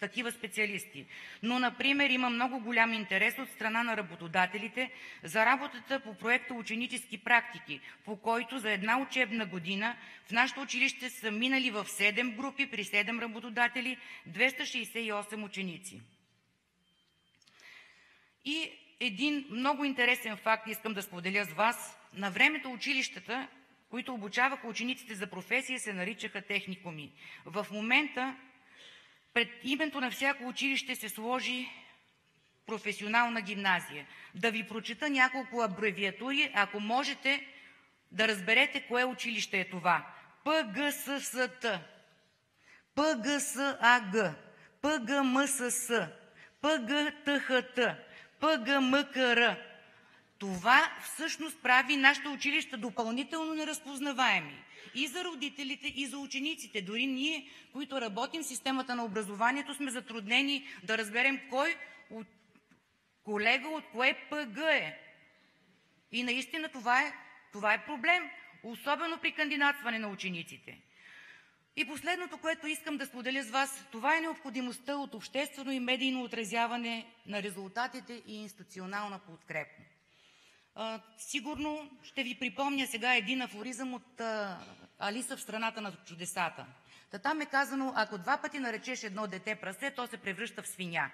S7: такива специалисти. Но, например, има много голям интерес от страна на работодателите за работата по проекта „Ученически практики“, по който за една учебна година в нашето училище са минали в 7 групи при 7 работодатели 268 ученици. И един много интересен факт искам да споделя с вас. На времето училищата, които обучаваха учениците за професия, се наричаха техникуми. В момента пред името на всяко училище се сложи професионална гимназия. Да ви прочета няколко абревиатури, ако можете да разберете кое училище е това. ПГССТ, ПГСАГ, ПГМСС, ПГТХТ, ПГМКР. Това всъщност прави нашите училища допълнително неразпознаваеми и за родителите, и за учениците. Дори ние, които работим в системата на образованието, сме затруднени да разберем кой колега от кое ПГ е. И наистина това е проблем, особено при кандидатстване на учениците. И последното, което искам да споделя с вас, това е необходимостта от обществено и медийно отразяване на резултатите и институционална подкрепа. Сигурно ще ви припомня сега един афоризъм от Алиса в страната на чудесата. Там е казано: ако 2 пъти наречеш едно дете прасе, то се превръща в свиня.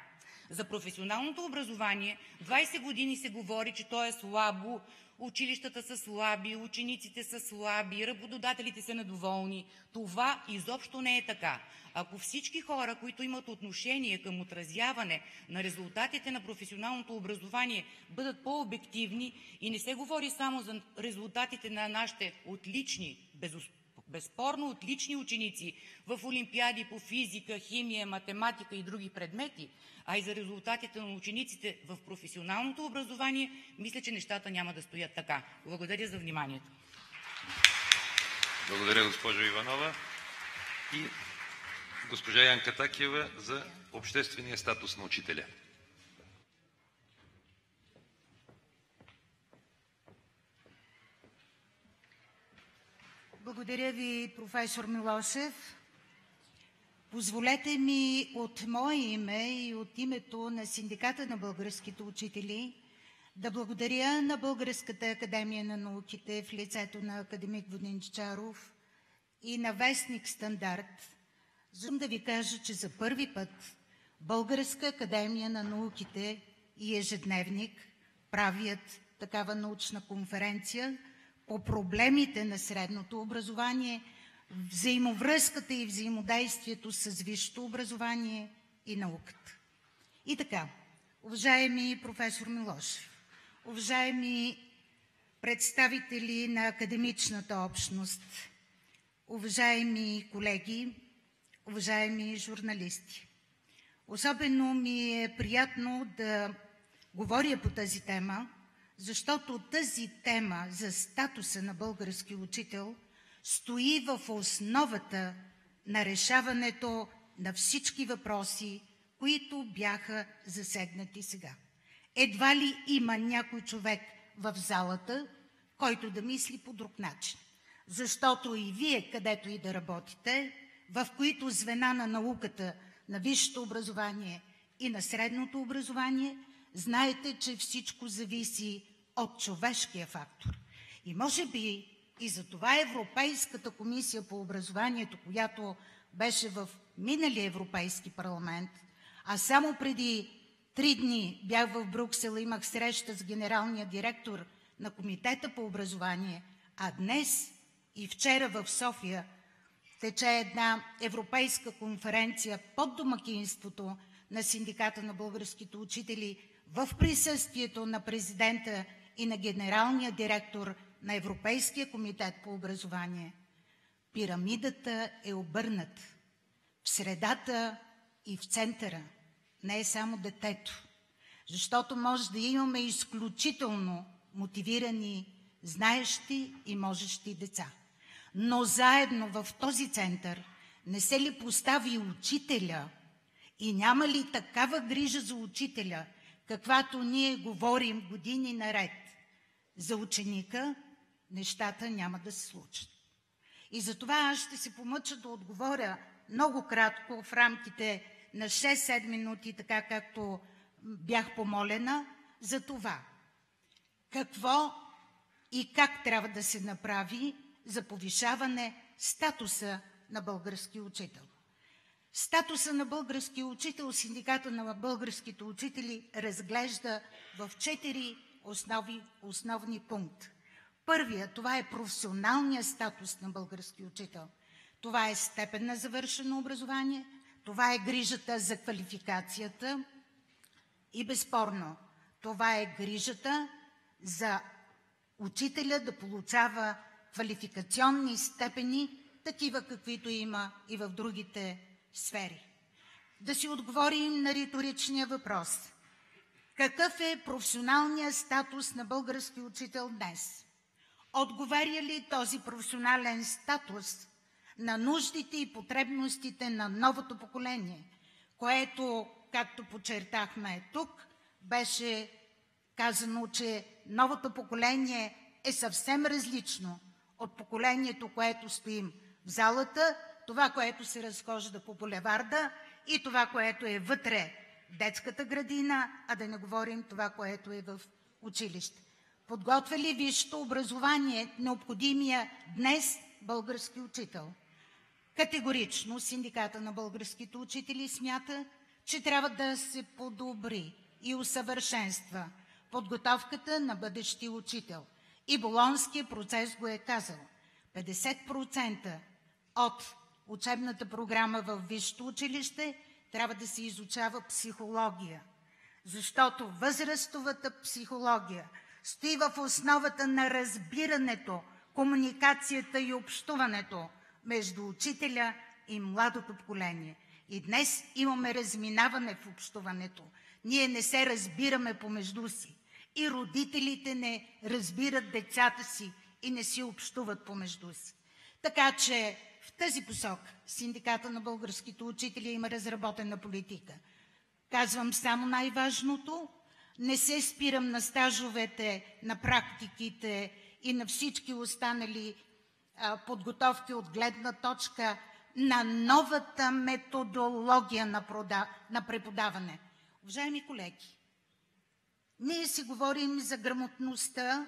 S7: За професионалното образование 20 години се говори, че то е слабо, училищата са слаби, учениците са слаби, работодателите са недоволни. Това изобщо не е така. Ако всички хора, които имат отношение към отразяване на резултатите на професионалното образование, бъдат по-обективни и не се говори само за резултатите на нашите отлични, безспорно отлични ученици в олимпиади по физика, химия, математика и други предмети, а и за резултатите на учениците в професионалното образование, мисля, че нещата няма да стоят така. Благодаря за вниманието.
S2: Благодаря, госпожо Иванова. И госпожа Янка Такиева за обществения статус на учителя.
S5: Благодаря ви, професор Милошев. Позволете ми от мое име и от името на Синдиката на българските учители да благодаря на Българската академия на науките в лицето на академик Воденичаров и на вестник Стандарт. Искам да ви кажа, че за първи път Българска академия на науките и ежедневник правят такава научна конференция по проблемите на средното образование, взаимовръзката и взаимодействието с висшето образование и науката. И така, уважаеми професор Милошев, уважаеми представители на академичната общност, уважаеми колеги, уважаеми журналисти, особено ми е приятно да говоря по тази тема, защото тази тема за статуса на български учител стои в основата на решаването на всички въпроси, които бяха засегнати сега. Едва ли има някой човек в залата, който да мисли по друг начин. Защото и вие, където и да работите, в които звена на науката, на висшето образование и на средното образование,
S8: знаете, че всичко зависи от човешкия фактор. И може би и за това Европейската комисия по образованието, която беше в миналия Европейски парламент, а само преди 3 дни бях в Брюксел и имах среща с генералния директор на Комитета по образование, а днес и вчера в София тече една европейска конференция под домакинството на Синдиката на българските учители в присъствието на президента и на генералния директор на Европейския комитет по образование. Пирамидата е обърната. В средата и в центъра не е само детето, защото може да имаме изключително мотивирани, знаещи и можещи деца. Но заедно в този център не се ли постави учителя и няма ли такава грижа за учителя, каквато ние говорим години наред за ученика, нещата няма да се случат. И затова аз ще се помъча да отговоря много кратко в рамките на 6-7 минути, така както бях помолена, за това какво и как трябва да се направи за повишаване статуса на българския учител. Статуса на българския учител Синдиката на българските учители разглежда в 4 основни пункта. Първият, това е професионалният статус на българския учител. Това е степен на завършено образование, това е грижата за квалификацията и безспорно това е грижата за учителя да получава квалификационни степени, такива каквито има и в другите сфери. Да си отговорим на риторичния въпрос. Какъв е професионалният статус на български учител днес? Отговаря ли този професионален статус на нуждите и потребностите на новото поколение, което, както подчертахме тук, беше казано, че новото поколение е съвсем различно от поколението, което стоим в залата, това, което се разхожда по булеварда и това, което е вътре в детската градина, а да не говорим това, което е в училище. Подготвя ли висшето образование необходимия днес български учител? Категорично Синдиката на българските учители смята, че трябва да се подобри и усъвършенства подготовката на бъдещия учител. И Болонския процес го е казал. 50% от учебната програма в висшето училище трябва да се изучава психология, защото възрастовата психология стои в основата на разбирането, комуникацията и общуването между учителя и младото поколение. И днес имаме разминаване в общуването. Ние не се разбираме помежду си. И родителите не разбират децата си и не си общуват помежду си. Така че в тази посока Синдиката на българските учители има разработена политика. Казвам само най-важното. Не се спирам на стажовете, на практиките и на всички останали подготовки от гледна точка на новата методология на преподаване. Уважаеми колеги, ние си говорим за грамотността,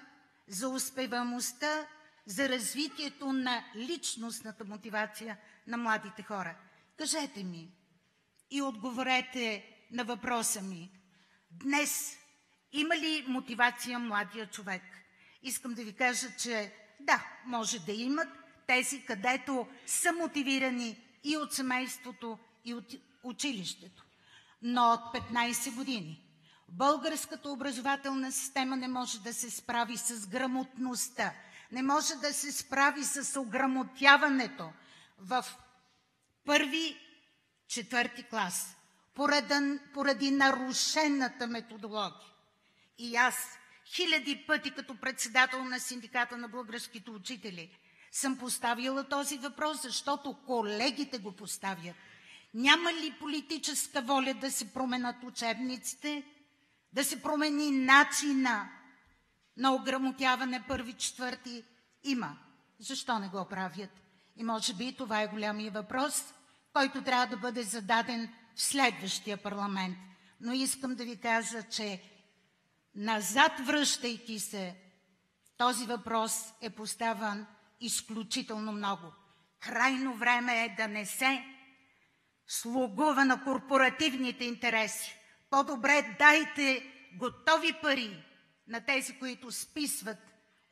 S8: за успеваемостта, за развитието на личностната мотивация на младите хора. Кажете ми и отговорете на въпроса ми. Днес има ли мотивация младия човек? Искам да ви кажа, че да, може да имат тези, където са мотивирани и от семейството, и от училището. Но от 15 години българската образователна система не може да се справи с грамотността, не може да се справи с ограмотяването в 1-4 клас, поради нарушената методология. И аз хиляди пъти като председател на Синдиката на българските учители съм поставила този въпрос, защото колегите го поставят. Няма ли политическа воля да се променят учебниците, да се промени начина на ограмотяване 1-4? Има. Защо не го правят? И може би това е голямия въпрос, който трябва да бъде зададен в следващия парламент. Но искам да ви кажа, че назад връщайки се, този въпрос е поставен изключително много. Крайно време е да не се слугува на корпоративните интереси. По-добре дайте готови пари на тези, които списват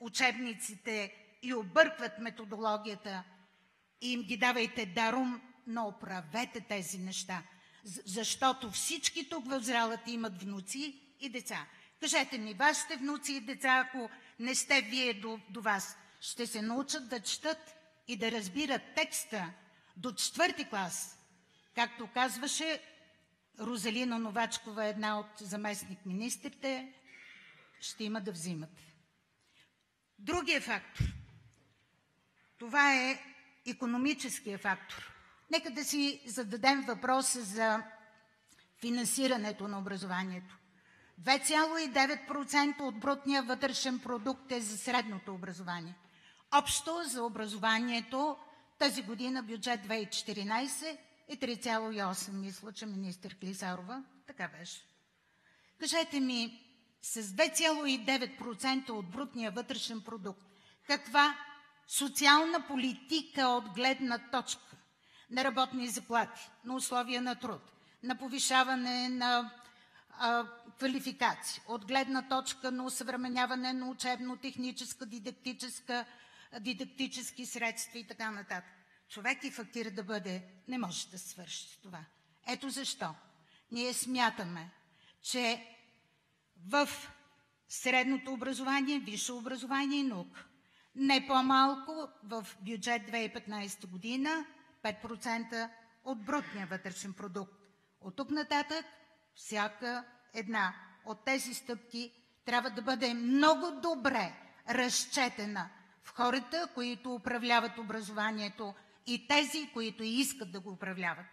S8: учебниците и объркват методологията, и им ги давайте даром, но оправете тези неща. Защото всички тук в залата имат внуци и деца. Кажете ми, вашите внуци и деца, ако не сте вие до вас, ще се научат да четат и да разбират текста до 4 клас. Както казваше Розалина Новачкова, една от заместник-министрите, ще има да взимат. Другия фактор, това е икономическия фактор. Нека да си зададем въпроса за финансирането на образованието. 2,9% от брутния вътрешен продукт е за средното образование. Общо за образованието тази година бюджет 2014 е 3,8, мисля, че министър Клисарова така беше. Кажете ми, с 2,9% от брутния вътрешен продукт, каква социална политика от гледна точка на работни заплати, на условия на труд, на повишаване на квалификация, от гледна точка на усъвременяване на учебно-техническа, дидактически средства и така нататък. Човек и фактир да бъде, не може да свърши това. Ето защо ние смятаме, че в средното образование, висше образование и наука, не по-малко в бюджет 2015 година 5% от брутния вътрешен продукт. От тук нататък всяка една от тези стъпки трябва да бъде много добре разчетена в хората, които управляват образованието и тези, които искат да го управляват.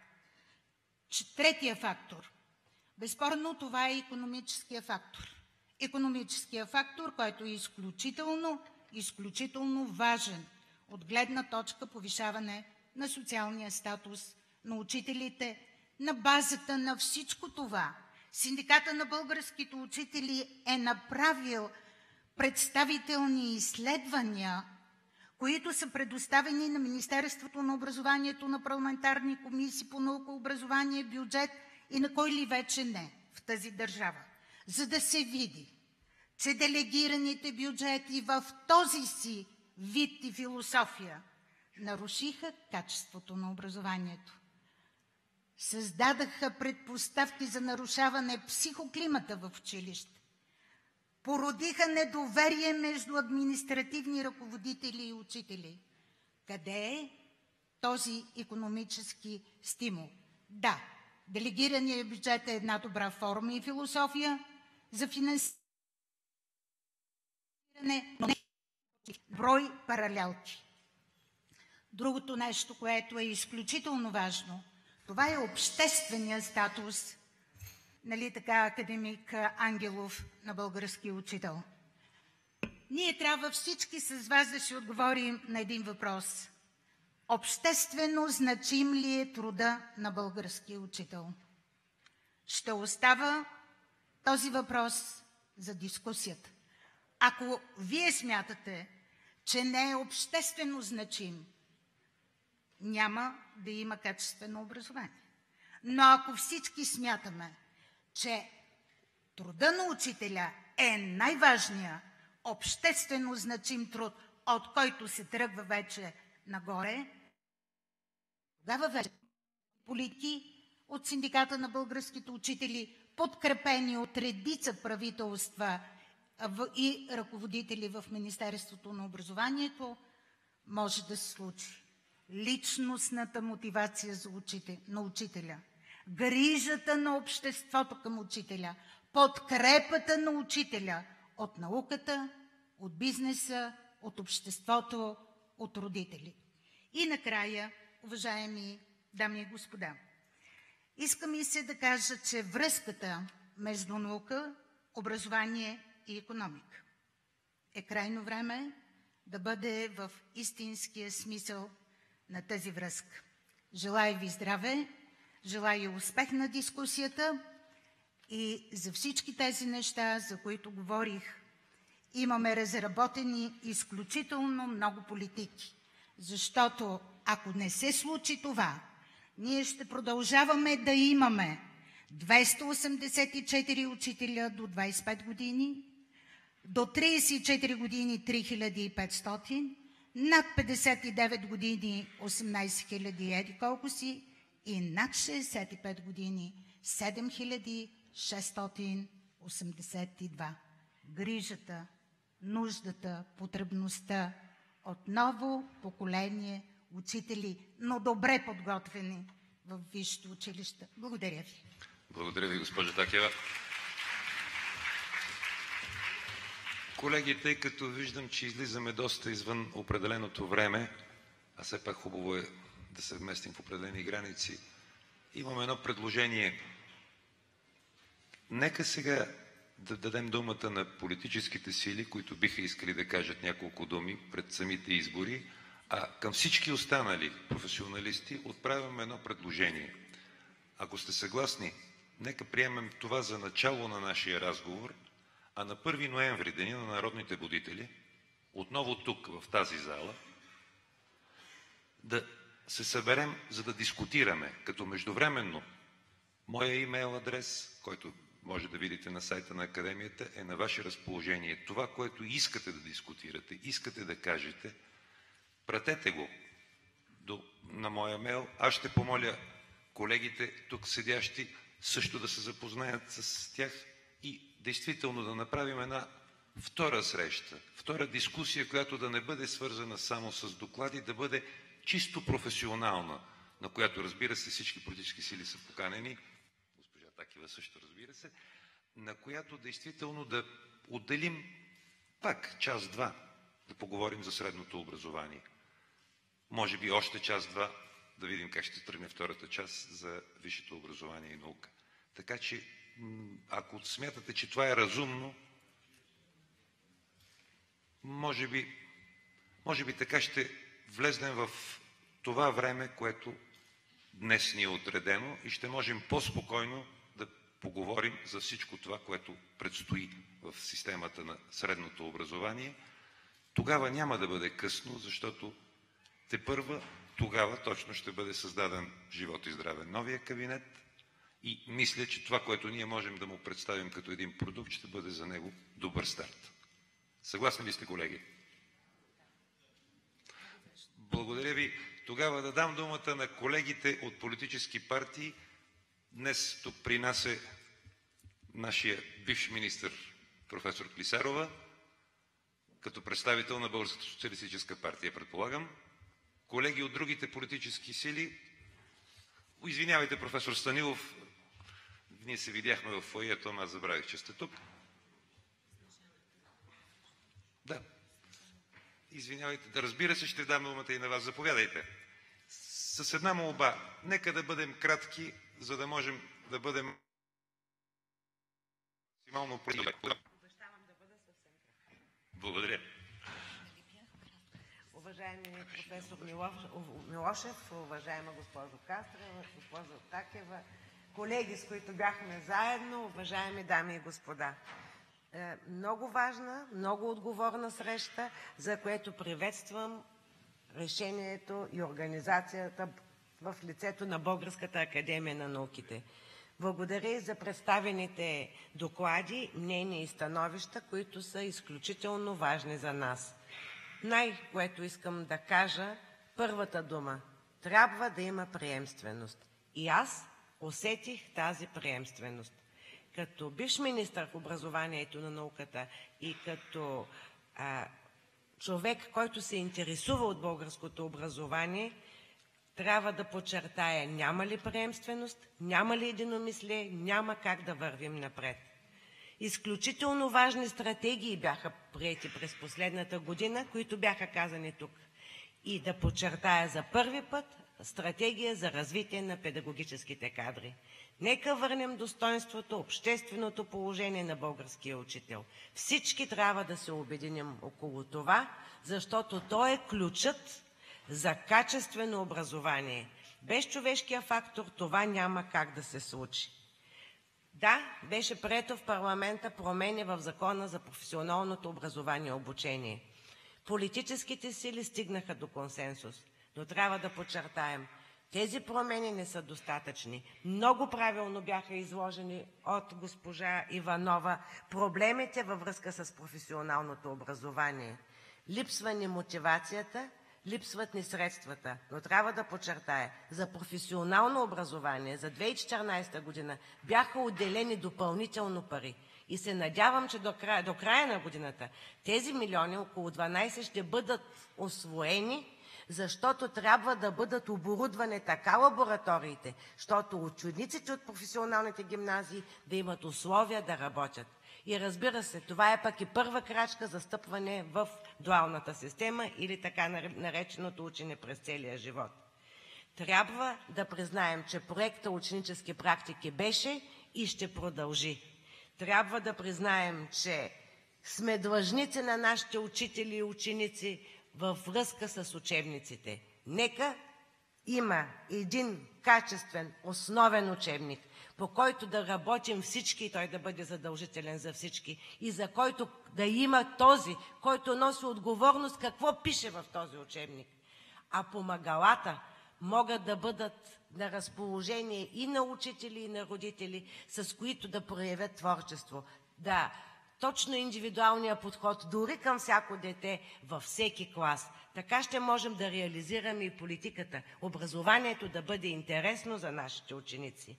S8: Третия фактор. Безспорно това е икономическия фактор. Икономическия фактор, който е изключително важен от гледна точка повишаване на социалния статус на учителите. На базата на всичко това Синдиката на българските учители е направил представителни изследвания, които са предоставени на Министерството на образованието, на парламентарни комисии по наука, образование, бюджет и на кой ли вече не в тази държава, за да се види, че делегираните бюджети в този си вид и философия нарушиха качеството на образованието. Създадаха предпоставки за нарушаване психоклимата в училище. Породиха недоверие между административни ръководители и учители. Къде е този икономически стимул? Да, делегираният бюджет е една добра форма и философия за финансиране, но не брой паралелки. Другото нещо, което е изключително важно, това е обществения статус, нали така, академик Ангелов, на българския учител. Ние трябва всички с вас да си отговорим на един въпрос. Обществено значим ли е труда на българския учител? Ще остава този въпрос за дискусията. Ако вие смятате, че не е обществено значим, няма да има качествено образование. Но ако всички смятаме, че труда на учителя е най-важният обществено значим труд, от който се тръгва вече нагоре, тогава вече политики от Синдиката на българските учители, подкрепени от редица правителства и ръководители в Министерството на образованието, може да се случи. Личностната мотивация на учителя, грижата на обществото към учителя, подкрепата на учителя от науката, от бизнеса, от обществото, от родители. И накрая, уважаеми дами и господа, искам и се да кажа, че връзката между наука, образование и икономика е крайно време да бъде в истинския смисъл на тази връзка. Желая ви здраве, желая успех на дискусията И за всички тези неща, за които говорих, имаме разработени изключително много политики. Защото ако не се случи това, ние ще продължаваме да имаме 284 учителя до 25 години, до 34 години 3500, над 59 години 18 000 еди колко си и над 65 години 7682. Грижата, нуждата, потребността от ново поколение учители, но добре подготвени в висшите училища. Благодаря ви.
S2: Благодаря ви, госпожо Такева. Колеги, тъй като виждам, че излизаме доста извън определеното време, а все пак хубаво е да се вместим в определени граници, имам едно предложение. Нека сега да дадем думата на политическите сили, които биха искали да кажат няколко думи пред самите избори, а към всички останали професионалисти отправяме едно предложение. Ако сте съгласни, нека приемем това за начало на нашия разговор, а на 1 ноември, Деня на народните будители, отново тук, в тази зала, да се съберем, за да дискутираме, като междувременно моя имейл адрес, който може да видите на сайта на Академията, е на ваше разположение. Това, което искате да дискутирате, искате да кажете, пратете го на моя мейл. Аз ще помоля колегите тук седящи също да се запознаят с тях и действително да направим една втора среща, втора дискусия, която да не бъде свързана само с доклади, да бъде чисто професионална, на която, разбира се, всички политически сили са поканени, госпожа Такева също, разбира се, на която действително да отделим пак час-два да поговорим за средното образование. Може би още час-два да видим как ще тръгне втората част за висшето образование и наука. Така че, ако смятате, че това е разумно, може би така ще влезнем в това време, което днес ни е отредено и ще можем по-спокойно да поговорим за всичко това, което предстои в системата на средното образование. Тогава няма да бъде късно, защото тепърва тогава точно ще бъде създаден, живот и здраве, новия кабинет и мисля, че това, което ние можем да му представим като един продукт, ще бъде за него добър старт. Съгласни ли сте, колеги? Благодаря ви. Тогава да дам думата на колегите от политически партии. Днес тук при нас е нашия бивш министър професор Клисарова, като представител на Българската социалистическа партия, предполагам. Колеги от другите политически сили. Извинявайте, професор Станилов, ние се видяхме в фоайето, но аз забравих, че сте тук. Да. Извинявайте, да, разбира се, ще дам думата и на вас. Заповядайте. С една молба. Нека да бъдем кратки, за да можем да бъдем максимално предобедни.
S9: Обещавам да бъда съвсем кратка.
S2: Благодаря.
S9: Уважаеми професор Милошев, уважаема госпожо Кастрева, госпожо Такева, колеги, с които бяхме заедно, уважаеми дами и господа. Много важна, много отговорна среща, за което приветствам решението и организацията в лицето на Българската академия на науките. Благодаря и за представените доклади, мнения и становища, които са изключително важни за нас. Което искам да кажа, първата дума – трябва да има приемственост. И аз усетих тази приемственост. Като бивш министър в образованието на науката и като човек, който се интересува от българското образование, трябва да подчертая, няма ли приемственост, няма ли единомислие, няма как да вървим напред. Изключително важни стратегии бяха приети през последната година, които бяха казани тук. И да подчертая за първи път стратегия за развитие на педагогическите кадри. Нека върнем достоинството, общественото положение на българския учител. Всички трябва да се обединим около това, защото то е ключът за качествено образование. Без човешкия фактор това няма как да се случи. Да, беше прието в парламента промени в Закона за професионалното образование и обучение. Политическите сили стигнаха до консенсус, но трябва да подчертаем, тези промени не са достатъчни. Много правилно бяха изложени от госпожа Иванова проблемите във връзка с професионалното образование. Липсва ни мотивацията, липсват ни средствата, но трябва да подчертая, за професионално образование за 2014 година бяха отделени допълнително пари. И се надявам, че до края на годината тези милиони, около 12, ще бъдат усвоени, защото трябва да бъдат оборудвани така лабораториите, защото учениците от професионалните гимназии да имат условия да работят. И разбира се, това е пък и първа крачка за стъпване в дуалната система или така нареченото учене през целия живот. Трябва да признаем, че проектът ученически практики беше и ще продължи. Трябва да признаем, че сме длъжници на нашите учители и ученици във връзка с учебниците. Нека има един качествен, основен учебник, по който да работим всички и той да бъде задължителен за всички и за който да има този, който носи отговорност какво пише в този учебник. А помагалата могат да бъдат на разположение и на учители, и на родители, с които да проявят творчество. Да, точно индивидуалния подход, дори към всяко дете, във всеки клас. Така ще можем да реализираме и политиката. Образованието да бъде интересно за нашите ученици.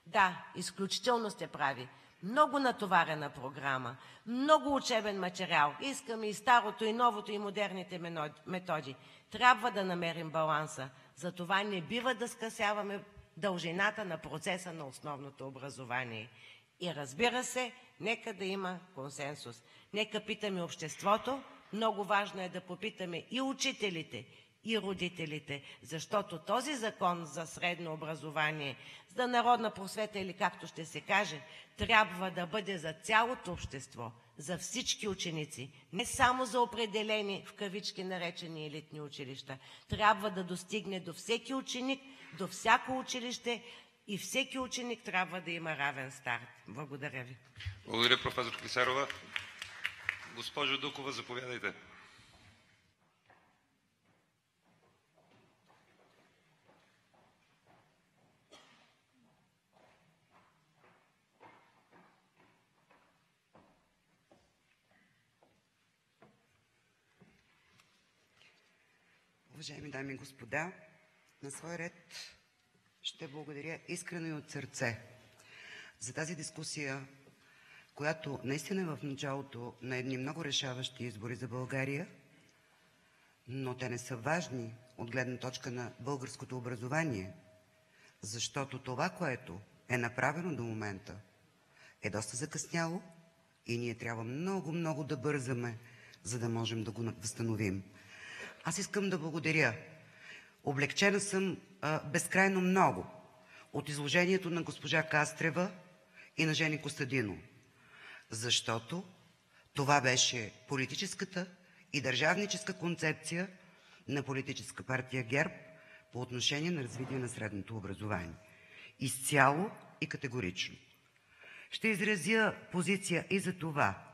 S9: Да, изключително сте прави. Много натоварена програма, много учебен материал. Искаме и старото, и новото, и модерните методи. Трябва да намерим баланса. Затова не бива да скъсяваме дължината на процеса на основното образование. И разбира се, нека да има консенсус. Нека питаме обществото. Много важно е да попитаме и учителите, и родителите, защото този закон за средно образование, за народна просвета или както ще се каже, трябва да бъде за цялото общество, за всички ученици, не само за определени, в кавички наречени елитни училища. Трябва да достигне до всеки ученик, до всяко училище и всеки ученик трябва да има равен старт. Благодаря ви.
S2: Благодаря, професор Клисарова. Госпожо Дукова, заповядайте.
S10: Уважаеми дами и господа, на свой ред ще благодаря искрено и от сърце за тази дискусия, която наистина е в началото на едни много решаващи избори за България, но те не са важни от гледна точка на българското образование, защото това, което е направено до момента, е доста закъсняло и ние трябва много да бързаме, за да можем да го възстановим. Аз искам да благодаря. Облегчена съм безкрайно много от изложението на госпожа Кастрева и на Жени Костадинов, защото това беше политическата и държавническа концепция на политическа партия ГЕРБ по отношение на развитие на средното образование. Изцяло и категорично. Ще изразя позиция и за това,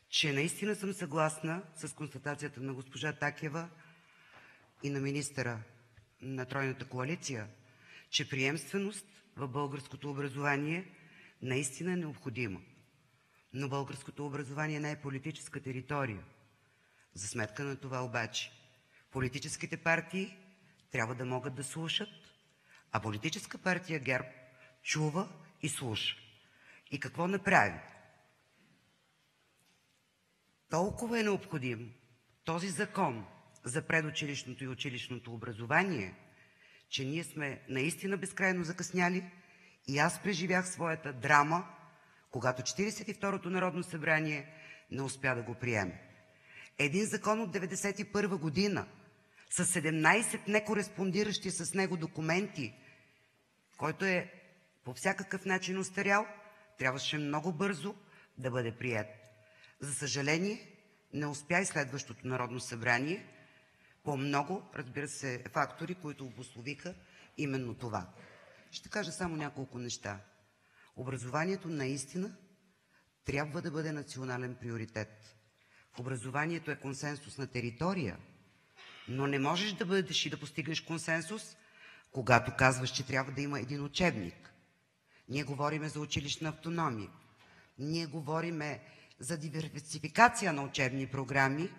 S10: че наистина съм съгласна с констатацията на госпожа Такева и на министъра на тройната коалиция, че приемственост в българското образование наистина е необходима. Но българското образование не е политическа територия. За сметка на това обаче, политическите партии трябва да могат да слушат, а политическа партия ГЕРБ чува и слуша. И какво направи? Толкова е необходим този закон за предучилищното и училищното образование, че ние сме наистина безкрайно закъсняли и аз преживях своята драма, когато 42-то Народно събрание не успя да го приеме. Един закон от 1991 година с 17 некореспондиращи с него документи, който е по всякакъв начин остарял, трябваше много бързо да бъде приет. За съжаление, не успя и следващото Народно събрание по много, разбира се, фактори, които обусловиха именно това. Ще кажа само няколко неща. Образованието наистина трябва да бъде национален приоритет. В образованието е консенсус на територия, но не можеш да бъдеш и да постигаш консенсус, когато казваш, че трябва да има един учебник. Ние говорим за училищна автономия. Ние говорим за диверсификация на учебни програми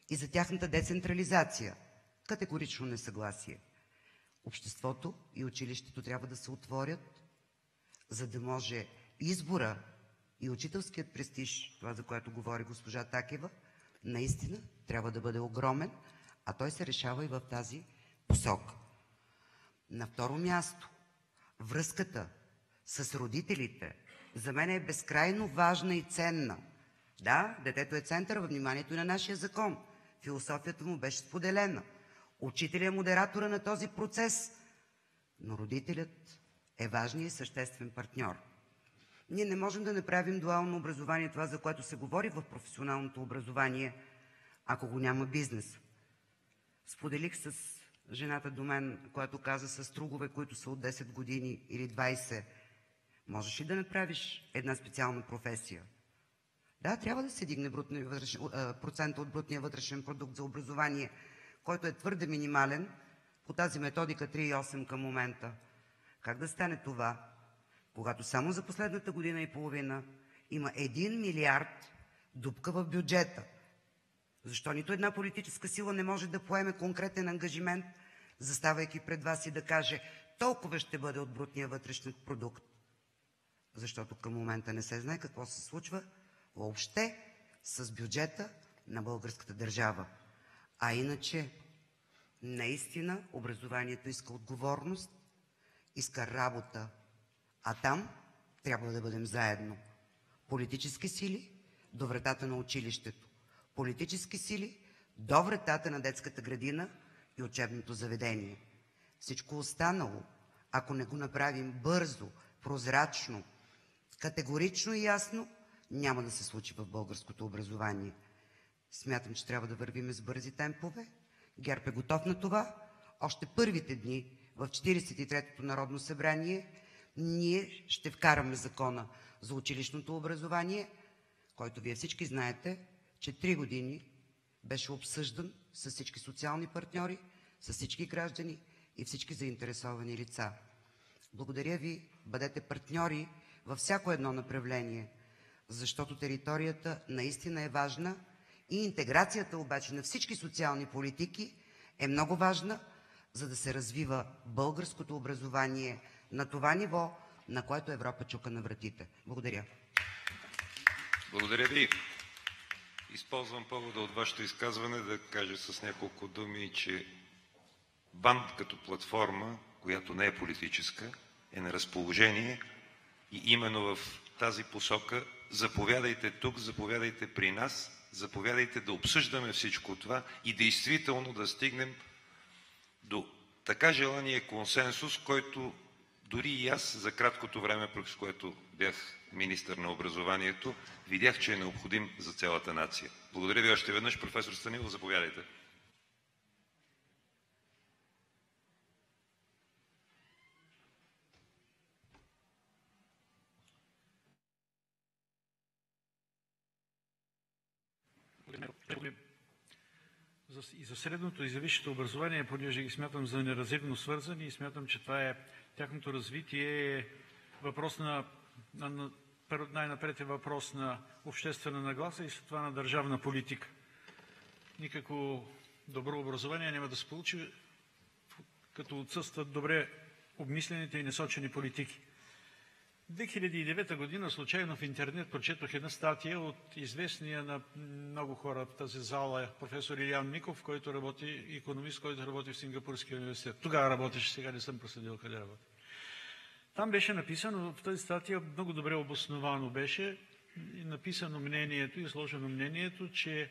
S10: и за тяхната децентрализация. Категорично несъгласие. Обществото и училището трябва да се отворят, за да може избора и учителският престиж, това за което говори госпожа Такева, наистина трябва да бъде огромен, а той се решава и в тази посока. На второ място, връзката с родителите за мен е безкрайно важна и ценна. Да, детето е център във вниманието на нашия закон. Философията му беше споделена. Учителят е модератора на този процес, но родителят е важният и съществен партньор. Ние не можем да направим дуално образование, това за което се говори в професионалното образование, ако го няма бизнес. Споделих с жената до мен, която каза с тругове, които са от 10 години или 20. Можеш ли да направиш една специална професия? Да, трябва да се дигне процента от брутния вътрешен продукт за образование, който е твърде минимален по тази методика 3,8 към момента. Как да стане това, когато само за последната година и половина има 1 милиард дупка в бюджета? Защо нито една политическа сила не може да поеме конкретен ангажимент, заставайки пред вас и да каже толкова ще бъде от брутния вътрешен продукт? Защото към момента не се знае какво се случва въобще с бюджета на българската държава. А иначе, наистина, образованието иска отговорност, иска работа, а там трябва да бъдем заедно. Политически сили до вратата на училището, политически сили до вратата на детската градина и учебното заведение. Всичко останало, ако не го направим бързо, прозрачно, категорично и ясно, няма да се случи в българското образование. Смятам, че трябва да вървим с бързи темпове. ГЕРБ е готов на това. Още първите дни в 43-то Народно събрание ние ще вкараме закона за училищното образование, който вие всички знаете, че 3 години беше обсъждан с всички социални партньори, с всички граждани и всички заинтересовани лица. Благодаря ви, бъдете партньори във всяко едно направление, защото територията наистина е важна и интеграцията обаче на всички социални политики е много важна, за да се развива българското образование на това ниво, на което Европа чука на вратите. Благодаря.
S2: Благодаря ви. Използвам повода от вашето изказване да кажа с няколко думи, че БАН като платформа, която не е политическа, е на разположение и именно в тази посока заповядайте тук, заповядайте при нас, заповядайте да обсъждаме всичко това и действително да стигнем до така желания консенсус, който дори и аз за краткото време, през което бях министър на образованието, видях, че е необходим за цялата нация. Благодаря ви още веднъж. Професор Станилов, заповядайте.
S11: И за средното и за висшето образование, понеже ги смятам за неразривно свързани и смятам, че това е тяхното развитие е въпрос най-напред е въпрос на обществена нагласа и след това на държавна политика. Никакво добро образование няма да се получи, като отсъстват добре обмислените и насочени политики. 2009 година случайно в интернет прочетох една статия от известния на много хора в тази зала професор Илиян Миков, който работи, икономист, който работи в Сингапурския университет. Тогава работеше, сега не съм проследил къде работи. Там беше написано, в тази статия много добре обосновано беше написано мнението, изложено мнението, че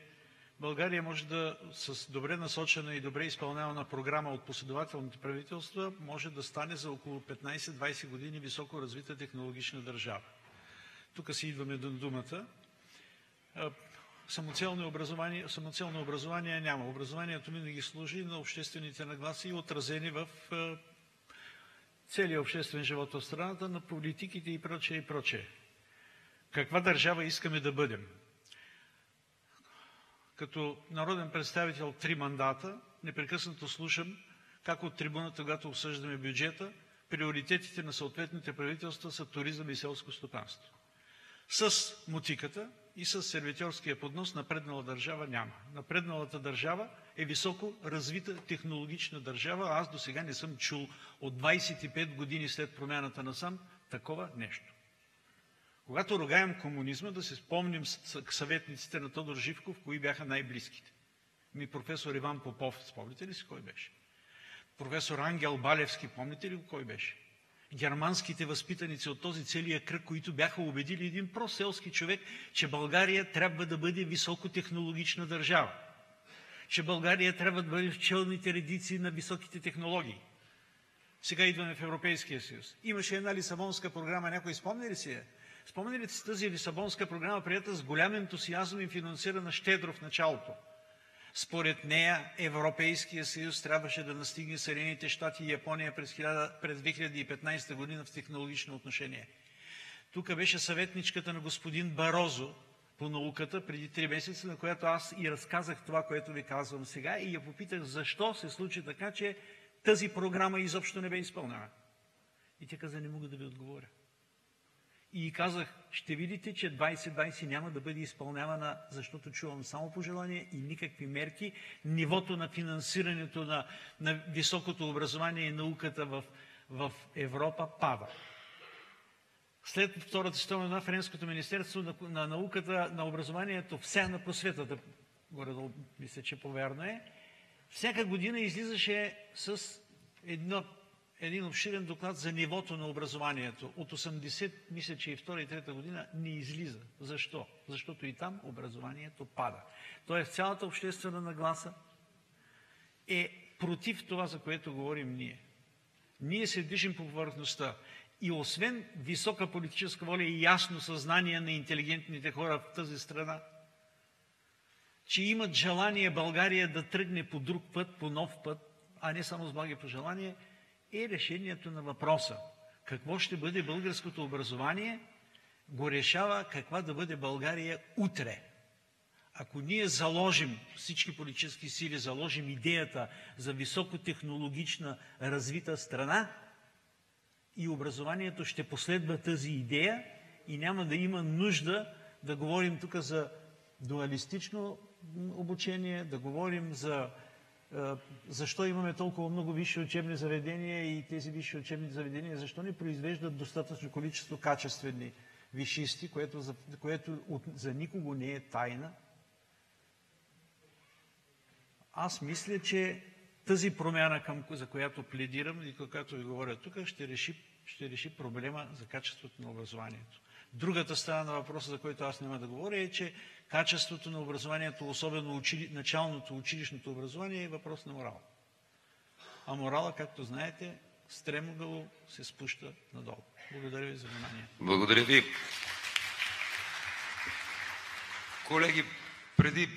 S11: България може да, с добре насочена и добре изпълнявана програма от последователните правителства, може да стане за около 15-20 години високо развита технологична държава. Тук си идваме до думата. Самоцелно образование няма. Образованието винаги служи на обществените нагласи, отразени в целия обществен живот в страната, на политиките и прочее, и прочее. Каква държава искаме да бъдем? Като народен представител 3 мандата, непрекъснато слушам как от трибуната, когато обсъждаме бюджета, приоритетите на съответните правителства са туризъм и селско стопанство. С мотиката и с сервитьорския поднос напреднала държава няма. Напредналата държава е високо развита технологична държава, а аз до сега не съм чул от 25 години след промяната насам такова нещо. Когато ругаем комунизма, да се спомним съветниците на Тодор Живков, кои бяха най-близките. Професор Иван Попов, спомните ли си кой беше? Професор Ангел Балевски, помните ли кой беше? Германските възпитаници от този целия кръг, които бяха убедили един прост селски човек, че България трябва да бъде високотехнологична държава. Че България трябва да бъде в челните редици на високите технологии. Сега идваме в Европейския съюз. Имаше една Лисабонска програма, някой спомня ли си я? Спомня ли си тази Лисабонска програма, приета с голям ентусиазъм и финансирана щедро в началото? Според нея Европейския съюз трябваше да настигне Съединените щати и Япония през 2015 година в технологично отношение. Тук беше съветничката на господин Барозо по науката преди 3 месеца, на която аз и разказах това, което ви казвам сега, и я попитах защо се случи така, че тази програма изобщо не бе изпълнена. И тя каза, не мога да ви отговоря. И казах, ще видите, че 2020 няма да бъде изпълнявана, защото чувам само пожелания и никакви мерки. Нивото на финансирането на високото образование и науката в Европа пада. След Втората световна война Френското министерство на науката, на образованието, вся на просветата, горе-долу мисля, че повярно е, всяка година излизаше с един обширен доклад за нивото на образованието. От 80, мисля, че и 2 и 3 година не излиза. Защо? Защото и там образованието пада. Тоест цялата обществена нагласа е против това, за което говорим ние. Ние се движим по повърхността. И освен висока политическа воля и ясно съзнание на интелигентните хора в тази страна, че имат желание България да тръгне по друг път, по нов път, а не само с благи пожелания, е решението на въпроса. Какво ще бъде българското образование, го решава каква да бъде България утре. Ако ние заложим, всички политически сили заложим идеята за високотехнологична развита страна, и образованието ще последва тази идея и няма да има нужда да говорим тук за дуалистично обучение, да говорим за защо имаме толкова много висши учебни заведения и тези висши учебни заведения, защо не произвеждат достатъчно количество качествени висшисти, което за никого не е тайна. Аз мисля, че тази промяна, за която пледирам и която ви говоря тук, ще реши проблема за качеството на образованието. Другата страна на въпроса, за който аз няма да говоря, е, че качеството на образованието, особено началното училищното образование, е въпрос на морал. А морала, както знаете, стремглаво се спуща надолу. Благодаря ви за внимание.
S2: Благодаря ви. Колеги, преди...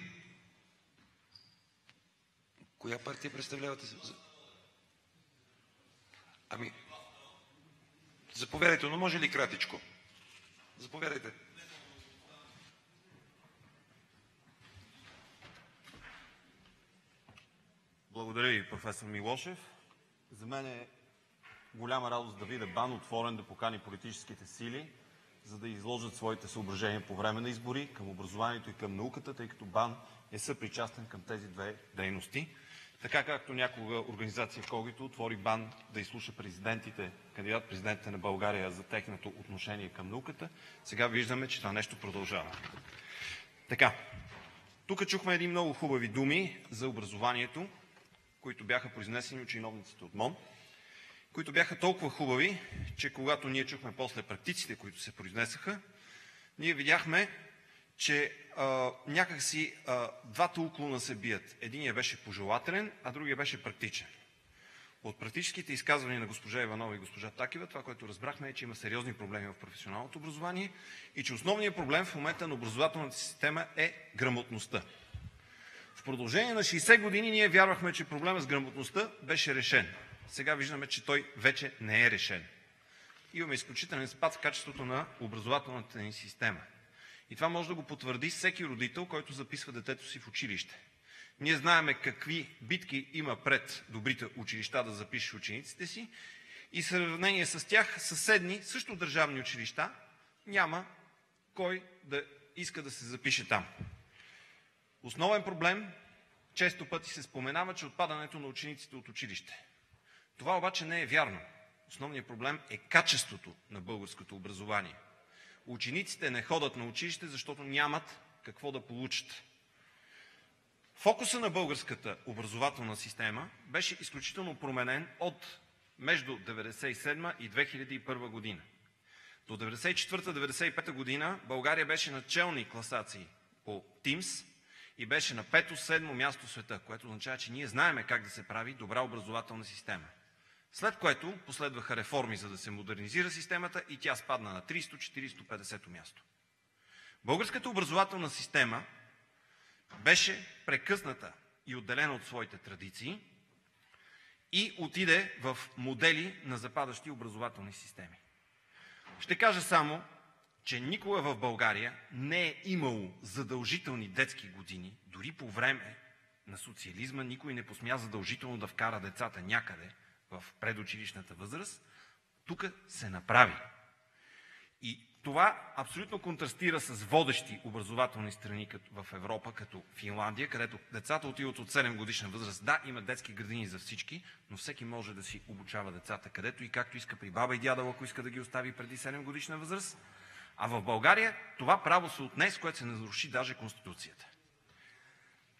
S2: Коя партия представлявате? Заповядайте, но може ли кратичко? Заповядайте.
S12: Благодаря ви, професор Милошев. За мен е голяма радост да видя БАН отворен да покани политическите сили, за да изложат своите съображения по време на избори към образованието и към науката, тъй като БАН е съпричастен към тези две дейности. Така както някога организация Когито отвори БАН да изслуша кандидат-президентите на България за техното отношение към науката, сега виждаме, че това нещо продължава. Така, тук чухме едни много хубави думи за образованието, които бяха произнесени от чиновниците от МОН, които бяха толкова хубави, че когато ние чухме после практиците, които се произнесаха, ние видяхме, че някакси двата уклона се бият. Единият беше пожелателен, а другия беше практичен. От практическите изказвания на госпожа Иванова и госпожа Такева, това, което разбрахме, е, че има сериозни проблеми в професионалното образование и че основният проблем в момента на образователната система е грамотността. В продължение на 60 години ние вярвахме, че проблемът с грамотността беше решен. сега виждаме, че той вече не е решен. Имаме изключителен спад в качеството на образователната ни система. И това може да го потвърди всеки родител, който записва детето си в училище. Ние знаеме какви битки има пред добрите училища да запишеш учениците си и в сравнение с тях съседни, също държавни училища, няма кой да иска да се запише там. Основен проблем, често пъти се споменава, че отпадането на учениците от училище. Това обаче не е вярно. Основният проблем е качеството на българското образование. Учениците не ходят на училище, защото нямат какво да получат. Фокуса на българската образователна система беше изключително променен от между 1997 и 2001 година. До 1994-1995 година България беше на челни класации по TIMSS и беше на 5-7 място в света, което означава, че ние знаеме как да се прави добра образователна система. След което последваха реформи, за да се модернизира системата и тя спадна на 300-450 място. Българската образователна система беше прекъсната и отделена от своите традиции и отиде в модели на западащи образователни системи. Ще кажа само, че никога в България не е имало задължителни детски години, дори по време на социализма никой не посмя задължително да вкара децата някъде в предучилищната възраст. Тук се направи. И това абсолютно контрастира с водещи образователни страни в Европа, като Финландия, където децата отиват от 7 годишна възраст. Да, има детски градини за всички, но всеки може да си обучава децата където и както иска, при баба и дядо, ако иска да ги остави преди 7 годишна възраст. А в България това право се отне, с което се наруши даже Конституцията.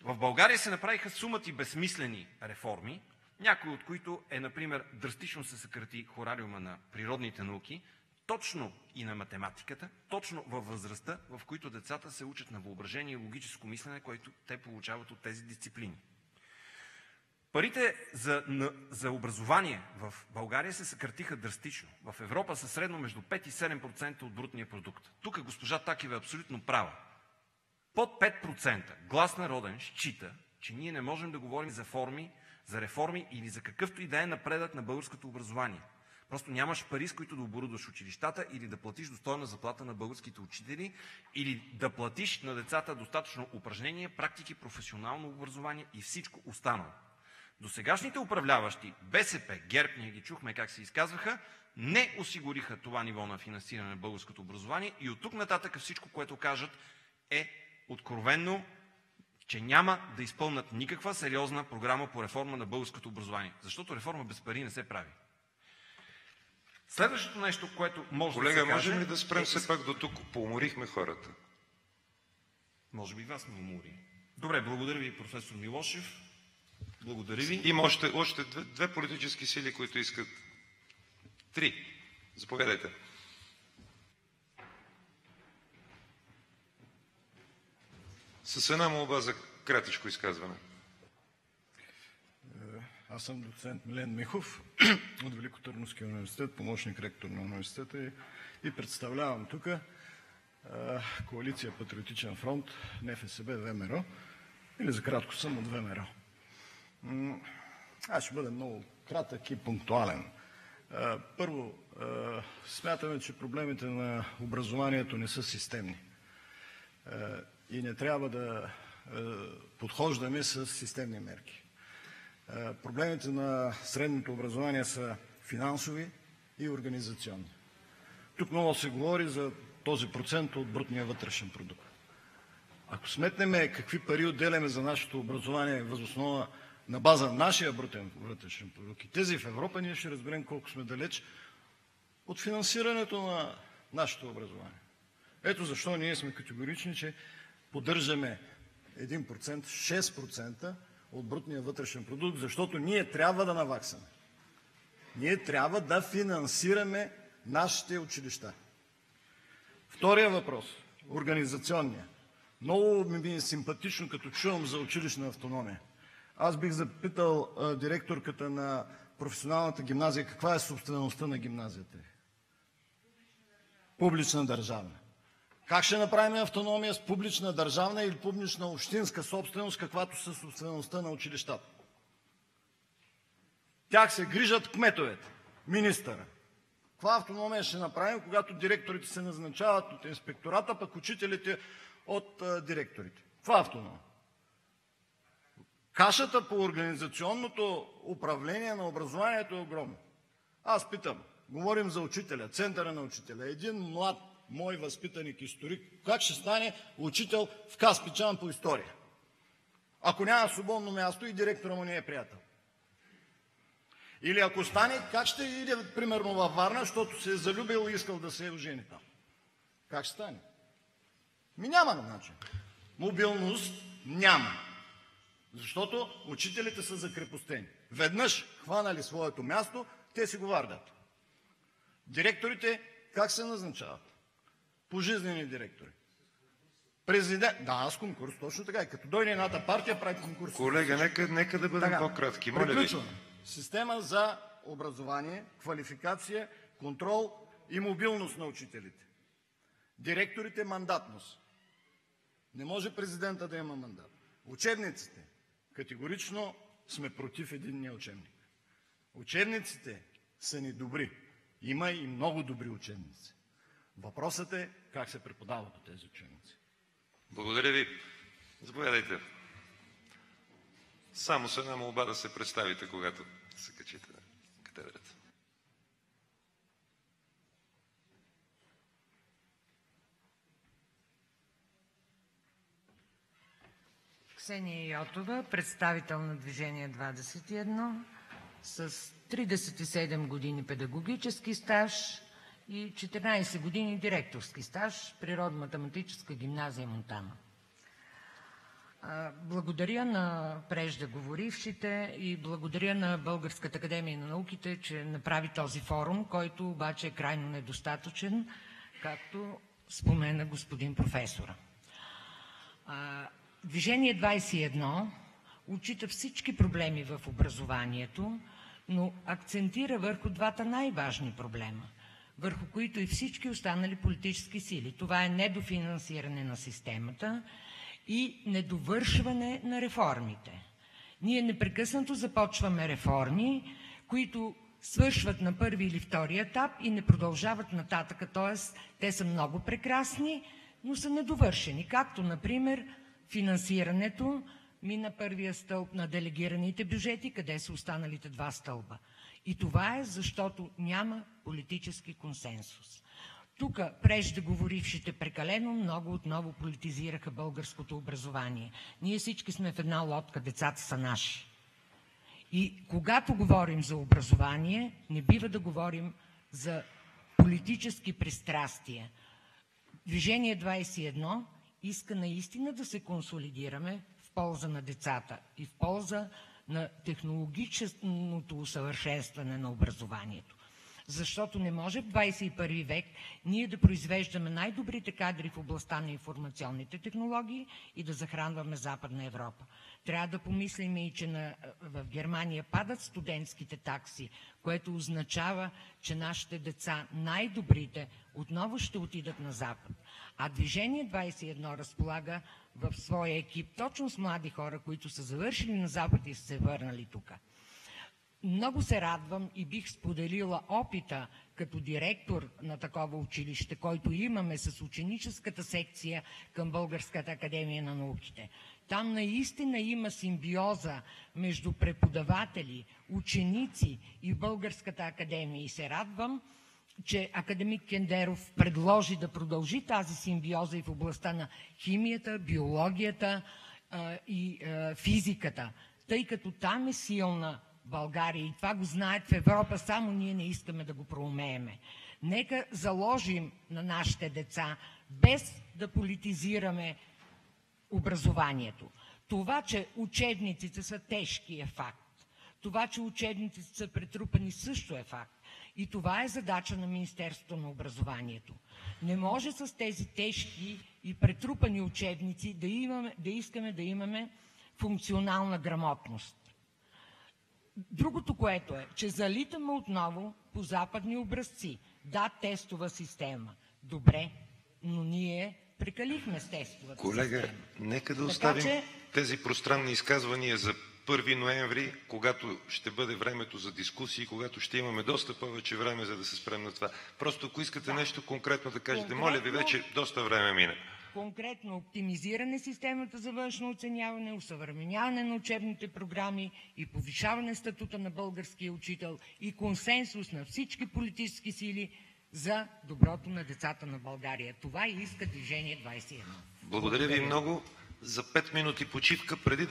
S12: В България се направиха сумати безсмислени реформи, някои от които е, например, драстично се съкрати хорариума на природните науки, точно и на математиката, точно във възрастта, в които децата се учат на въображение и логическо мислене, което те получават от тези дисциплини. Парите за образование в България се съкратиха драстично. В Европа са средно между 5 и 7% от брутния продукт. Тук госпожа Такева е абсолютно права. Под 5% Глас народен счита, че ние не можем да говорим за реформи или за какъвто и да е напредък на българското образование. Просто нямаш пари, с които да оборудваш училищата или да платиш достойна заплата на българските учители, или да платиш на децата достатъчно упражнения, практики, професионално образование и всичко останало. Досегашните управляващи, БСП, ГЕРБ, ние ги чухме как се изказваха, не осигуриха това ниво на финансиране на българското образование и от тук нататък всичко, което кажат, е откровенно, че няма да изпълнят никаква сериозна програма по реформа на българското образование. Защото реформа без пари не се прави. Следващото нещо, което може
S13: Колега,
S12: да се каже...
S13: можем ли да спрем все пак до тук? Поуморихме хората.
S12: Може би вас ме умори. Добре, благодаря ви, професор Милошев. Благодаря ви.
S13: Има още две политически сили, които искат... 3. Заповядайте. С една молба за кратичко изказване.
S14: Аз съм доцент Милен Михов от Великотърновския университет, помощник ректор на университета и представлявам тук коалиция Патриотичен фронт, НФСБ, ВМРО, или за кратко съм от ВМРО. Аз ще бъда много кратък и пунктуален. Първо, смятаме, че проблемите на образованието не са системни и не трябва да подхождаме с системни мерки. Проблемите на средното образование са финансови и организационни. Тук много се говори за този процент от брутния вътрешен продукт. Ако сметнем какви пари отделяме за нашето образование въз основа на база на нашия брутен вътрешен продукт и тези в Европа, ние ще разберем колко сме далеч от финансирането на нашето образование. Ето защо ние сме категорични, че поддържаме 1%, 6% от брутния вътрешен продукт, защото ние трябва да наваксаме. Ние трябва да финансираме нашите училища. Втория въпрос – организационния. Много ми е симпатично, като чувам за училищна автономия. Аз бих запитал директорката на професионалната гимназия, каква е собствеността на гимназията? Публична държавна. Как ще направим автономия с публична държавна или публична общинска собственост, каквато са собствеността на училищата? Тях се грижат кметовете, министъра. Каква автономия ще направим, когато директорите се назначават от инспектората, пък учителите от директорите? Каква автономия? Кашата по организационното управление на образованието е огромна. Аз питам, говорим за учителя, центъра на учителя. Един млад мой възпитаник историк, как ще стане учител в Каспичан по история? Ако няма свободно място и директора му не е приятел. Или ако стане, как ще иде, примерно, във Варна, защото се е залюбил и искал да се ожени там? Как ще стане? Няма начин. Мобилност няма. Защото учителите са закрепостени. Веднъж хванали своето място, те си го вардат. Директорите как се назначават? Пожизнени директори. Президент. Да, с конкурс, точно така. И като дойде едната партия, прави конкурс.
S13: Колега, нека да бъдем по-кратки. Моля ви.
S14: Приключваме. Система за образование, квалификация, контрол и мобилност на учителите. Директорите мандатност. Не може президента да има мандат. Учебниците. Категорично сме против единния учебник. Учебниците са ни добри. Има и много добри учебници. Въпросът е как се преподава по тези учебници.
S13: Благодаря ви. Заповядайте. Само с една молба да се представите, когато се качите на катедрата.
S15: Ксения Йотова, представител на Движение 21, с 37 години педагогически стаж и 14 години директорски стаж, Природно-математическа гимназия Монтана. Благодаря на преждеговорившите и благодаря на Българската академия на науките, че направи този форум, който обаче е крайно недостатъчен, както спомена господин професора. Движение 21 отчита всички проблеми в образованието, но акцентира върху двата най-важни проблема, върху които и всички останали политически сили. Това е недофинансиране на системата и недовършване на реформите. Ние непрекъснато започваме реформи, които свършват на първи или втори етап и не продължават нататък, т.е. те са много прекрасни, но са недовършени, както, например, финансирането мина първия стълб на делегираните бюджети, къде са останалите два стълба. И това е защото няма политически консенсус. Тук преждеговорившите прекалено много отново политизираха българското образование. Ние всички сме в една лодка, децата са наши. И когато говорим за образование, не бива да говорим за политически пристрастия. Движение 21 иска наистина да се консолидираме в полза на децата и в полза на технологичното усъвършенстване на образованието. Защото не може в 21 век ние да произвеждаме най-добрите кадри в областта на информационните технологии и да захранваме Западна Европа. Трябва да помислим и, че в Германия падат студентските такси, което означава, че нашите деца, най-добрите, отново ще отидат на Запад. А Движение 21 разполага в своя екип точно с млади хора, които са завършили на Запад и са се върнали тук. Много се радвам и бих споделила опита като директор на такова училище, който имаме с ученическата секция към Българската академия на науките. Там наистина има симбиоза между преподаватели, ученици и Българската академия. И се радвам, че академик Кендеров предложи да продължи тази симбиоза и в областта на химията, биологията и физиката, тъй като там е силна България и това го знаят в Европа, само ние не искаме да го проумееме. Нека заложим на нашите деца, без да политизираме образованието. Това, че учебниците са тежки, е факт. Това, че учебниците са претрупани, също е факт. И това е задача на Министерството на образованието. Не може с тези тежки и претрупани учебници да искаме да имаме функционална грамотност. Другото, което е, че залитаме отново по западни образци. Да, тестова система. Добре, но ние прекалихме с тестовата система.
S13: Колега, нека да оставим тези пространни изказвания за 1 ноември, когато ще бъде времето за дискусии, когато ще имаме доста повече време, за да се спрем на това. Просто ако искате нещо конкретно да кажете, моля ви, вече доста време мина.
S15: Конкретно оптимизиране системата за външно оценяване, усъвременяване на учебните програми и повишаване статута на българския учител и консенсус на всички политически сили за доброто на децата на България. Това и иска Движение 21.
S13: Благодаря ви много. За 5 минути почивка. Преди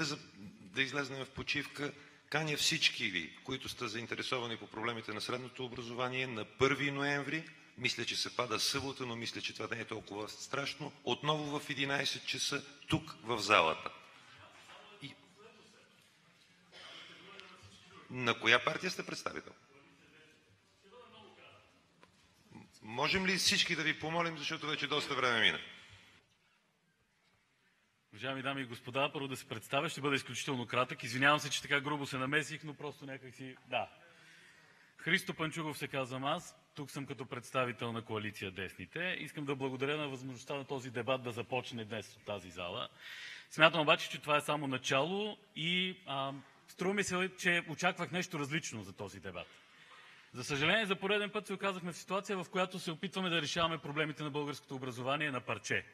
S13: да излезнем в почивка, каня всички ви, които сте заинтересовани по проблемите на средното образование, на 1 ноември, мисля, че се пада събота, но мисля, че това не е толкова страшно, отново в 11 часа, тук в залата. На коя партия сте представител? Можем ли всички да ви помолим, защото вече доста време мина?
S16: Уважаеми дами и господа, първо да се представя, ще бъда изключително кратък. Извинявам се, че така грубо се намесих, но просто някак си... Да. Христо Панчугов се казвам аз. Тук съм като представител на коалиция Десните. Искам да благодаря на възможността на този дебат да започне днес от тази зала. Смятам обаче, че това е само начало и струва ми се, че очаквах нещо различно за този дебат. За съжаление, за пореден път се оказахме в ситуация, в която се опитваме да решаваме проблемите на българското образование на парче.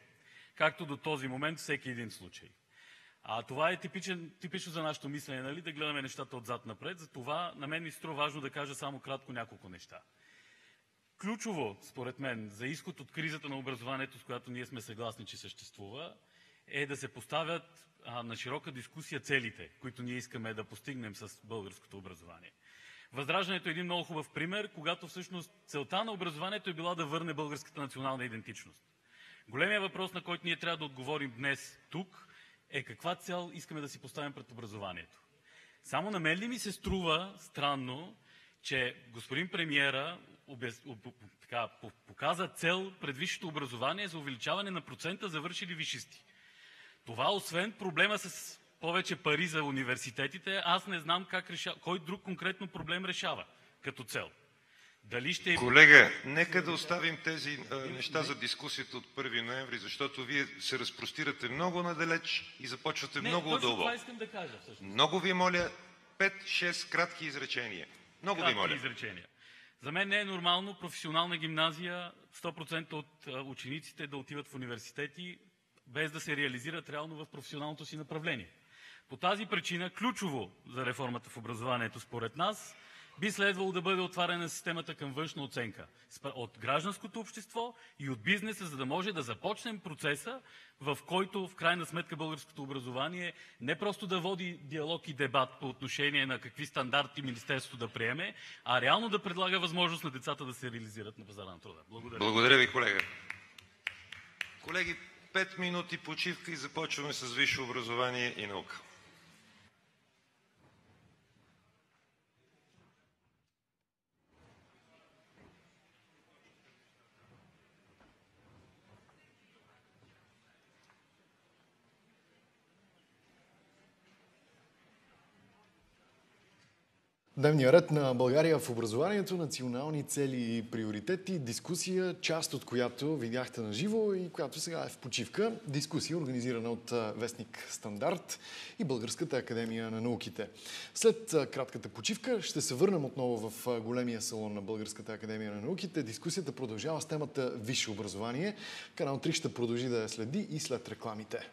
S16: Както до този момент всеки един случай. Това е типично за нашето мислене, нали? Да гледаме нещата отзад напред. Затова на мен ми се струва важно да кажа само кратко няколко неща. Ключово, според мен, за изход от кризата на образованието, с която ние сме съгласни, че съществува, е да се поставят на широка дискусия целите, които ние искаме да постигнем с българското образование. Възраждането е един много хубав пример, когато всъщност целта на образованието е била да върне българската национална идентичност. Големият въпрос, на който ние трябва да отговорим днес тук, е каква цел искаме да си поставим пред образованието. Само на мен ли ми се струва странно, че господин премиера показа цел пред висшето образование за увеличаване на процента завършили висшисти. Това, освен проблема с повече пари за университетите, аз не знам кой друг конкретно проблем решава като цел. Дали ще...
S13: Колега, нека да оставим тези неща за дискусията от 1 ноември, защото вие се разпростирате много надалеч и започвате много удълбоко.
S16: Това искам да кажа всъщност.
S13: Много ви моля, 5-6 кратки изречения. Много ви моля.
S16: Изречения. За мен не е нормално професионална гимназия 100% от учениците да отиват в университети, без да се реализират реално в професионалното си направление. По тази причина, ключово за реформата в образованието, според нас, би следвало да бъде отварена системата към външна оценка от гражданското общество и от бизнеса, за да може да започнем процеса, в който в крайна сметка българското образование не просто да води диалог и дебат по отношение на какви стандарти Министерството да приеме, а реално да предлага възможност на децата да се реализират на пазара на труда. Благодаря.
S13: Благодаря ви, колега. Колеги, 5 минути почивка и започваме с висше образование и наука.
S1: Дневният ред на България в образованието, национални цели и приоритети, дискусия, част от която видяхте на живо и която сега е в почивка. Дискусия, организирана от вестник Стандарт и Българската академия на науките. След кратката почивка ще се върнем отново в големия салон на Българската академия на науките. Дискусията продължава с темата висше образование. Канал 3 ще продължи да я следи и след рекламите.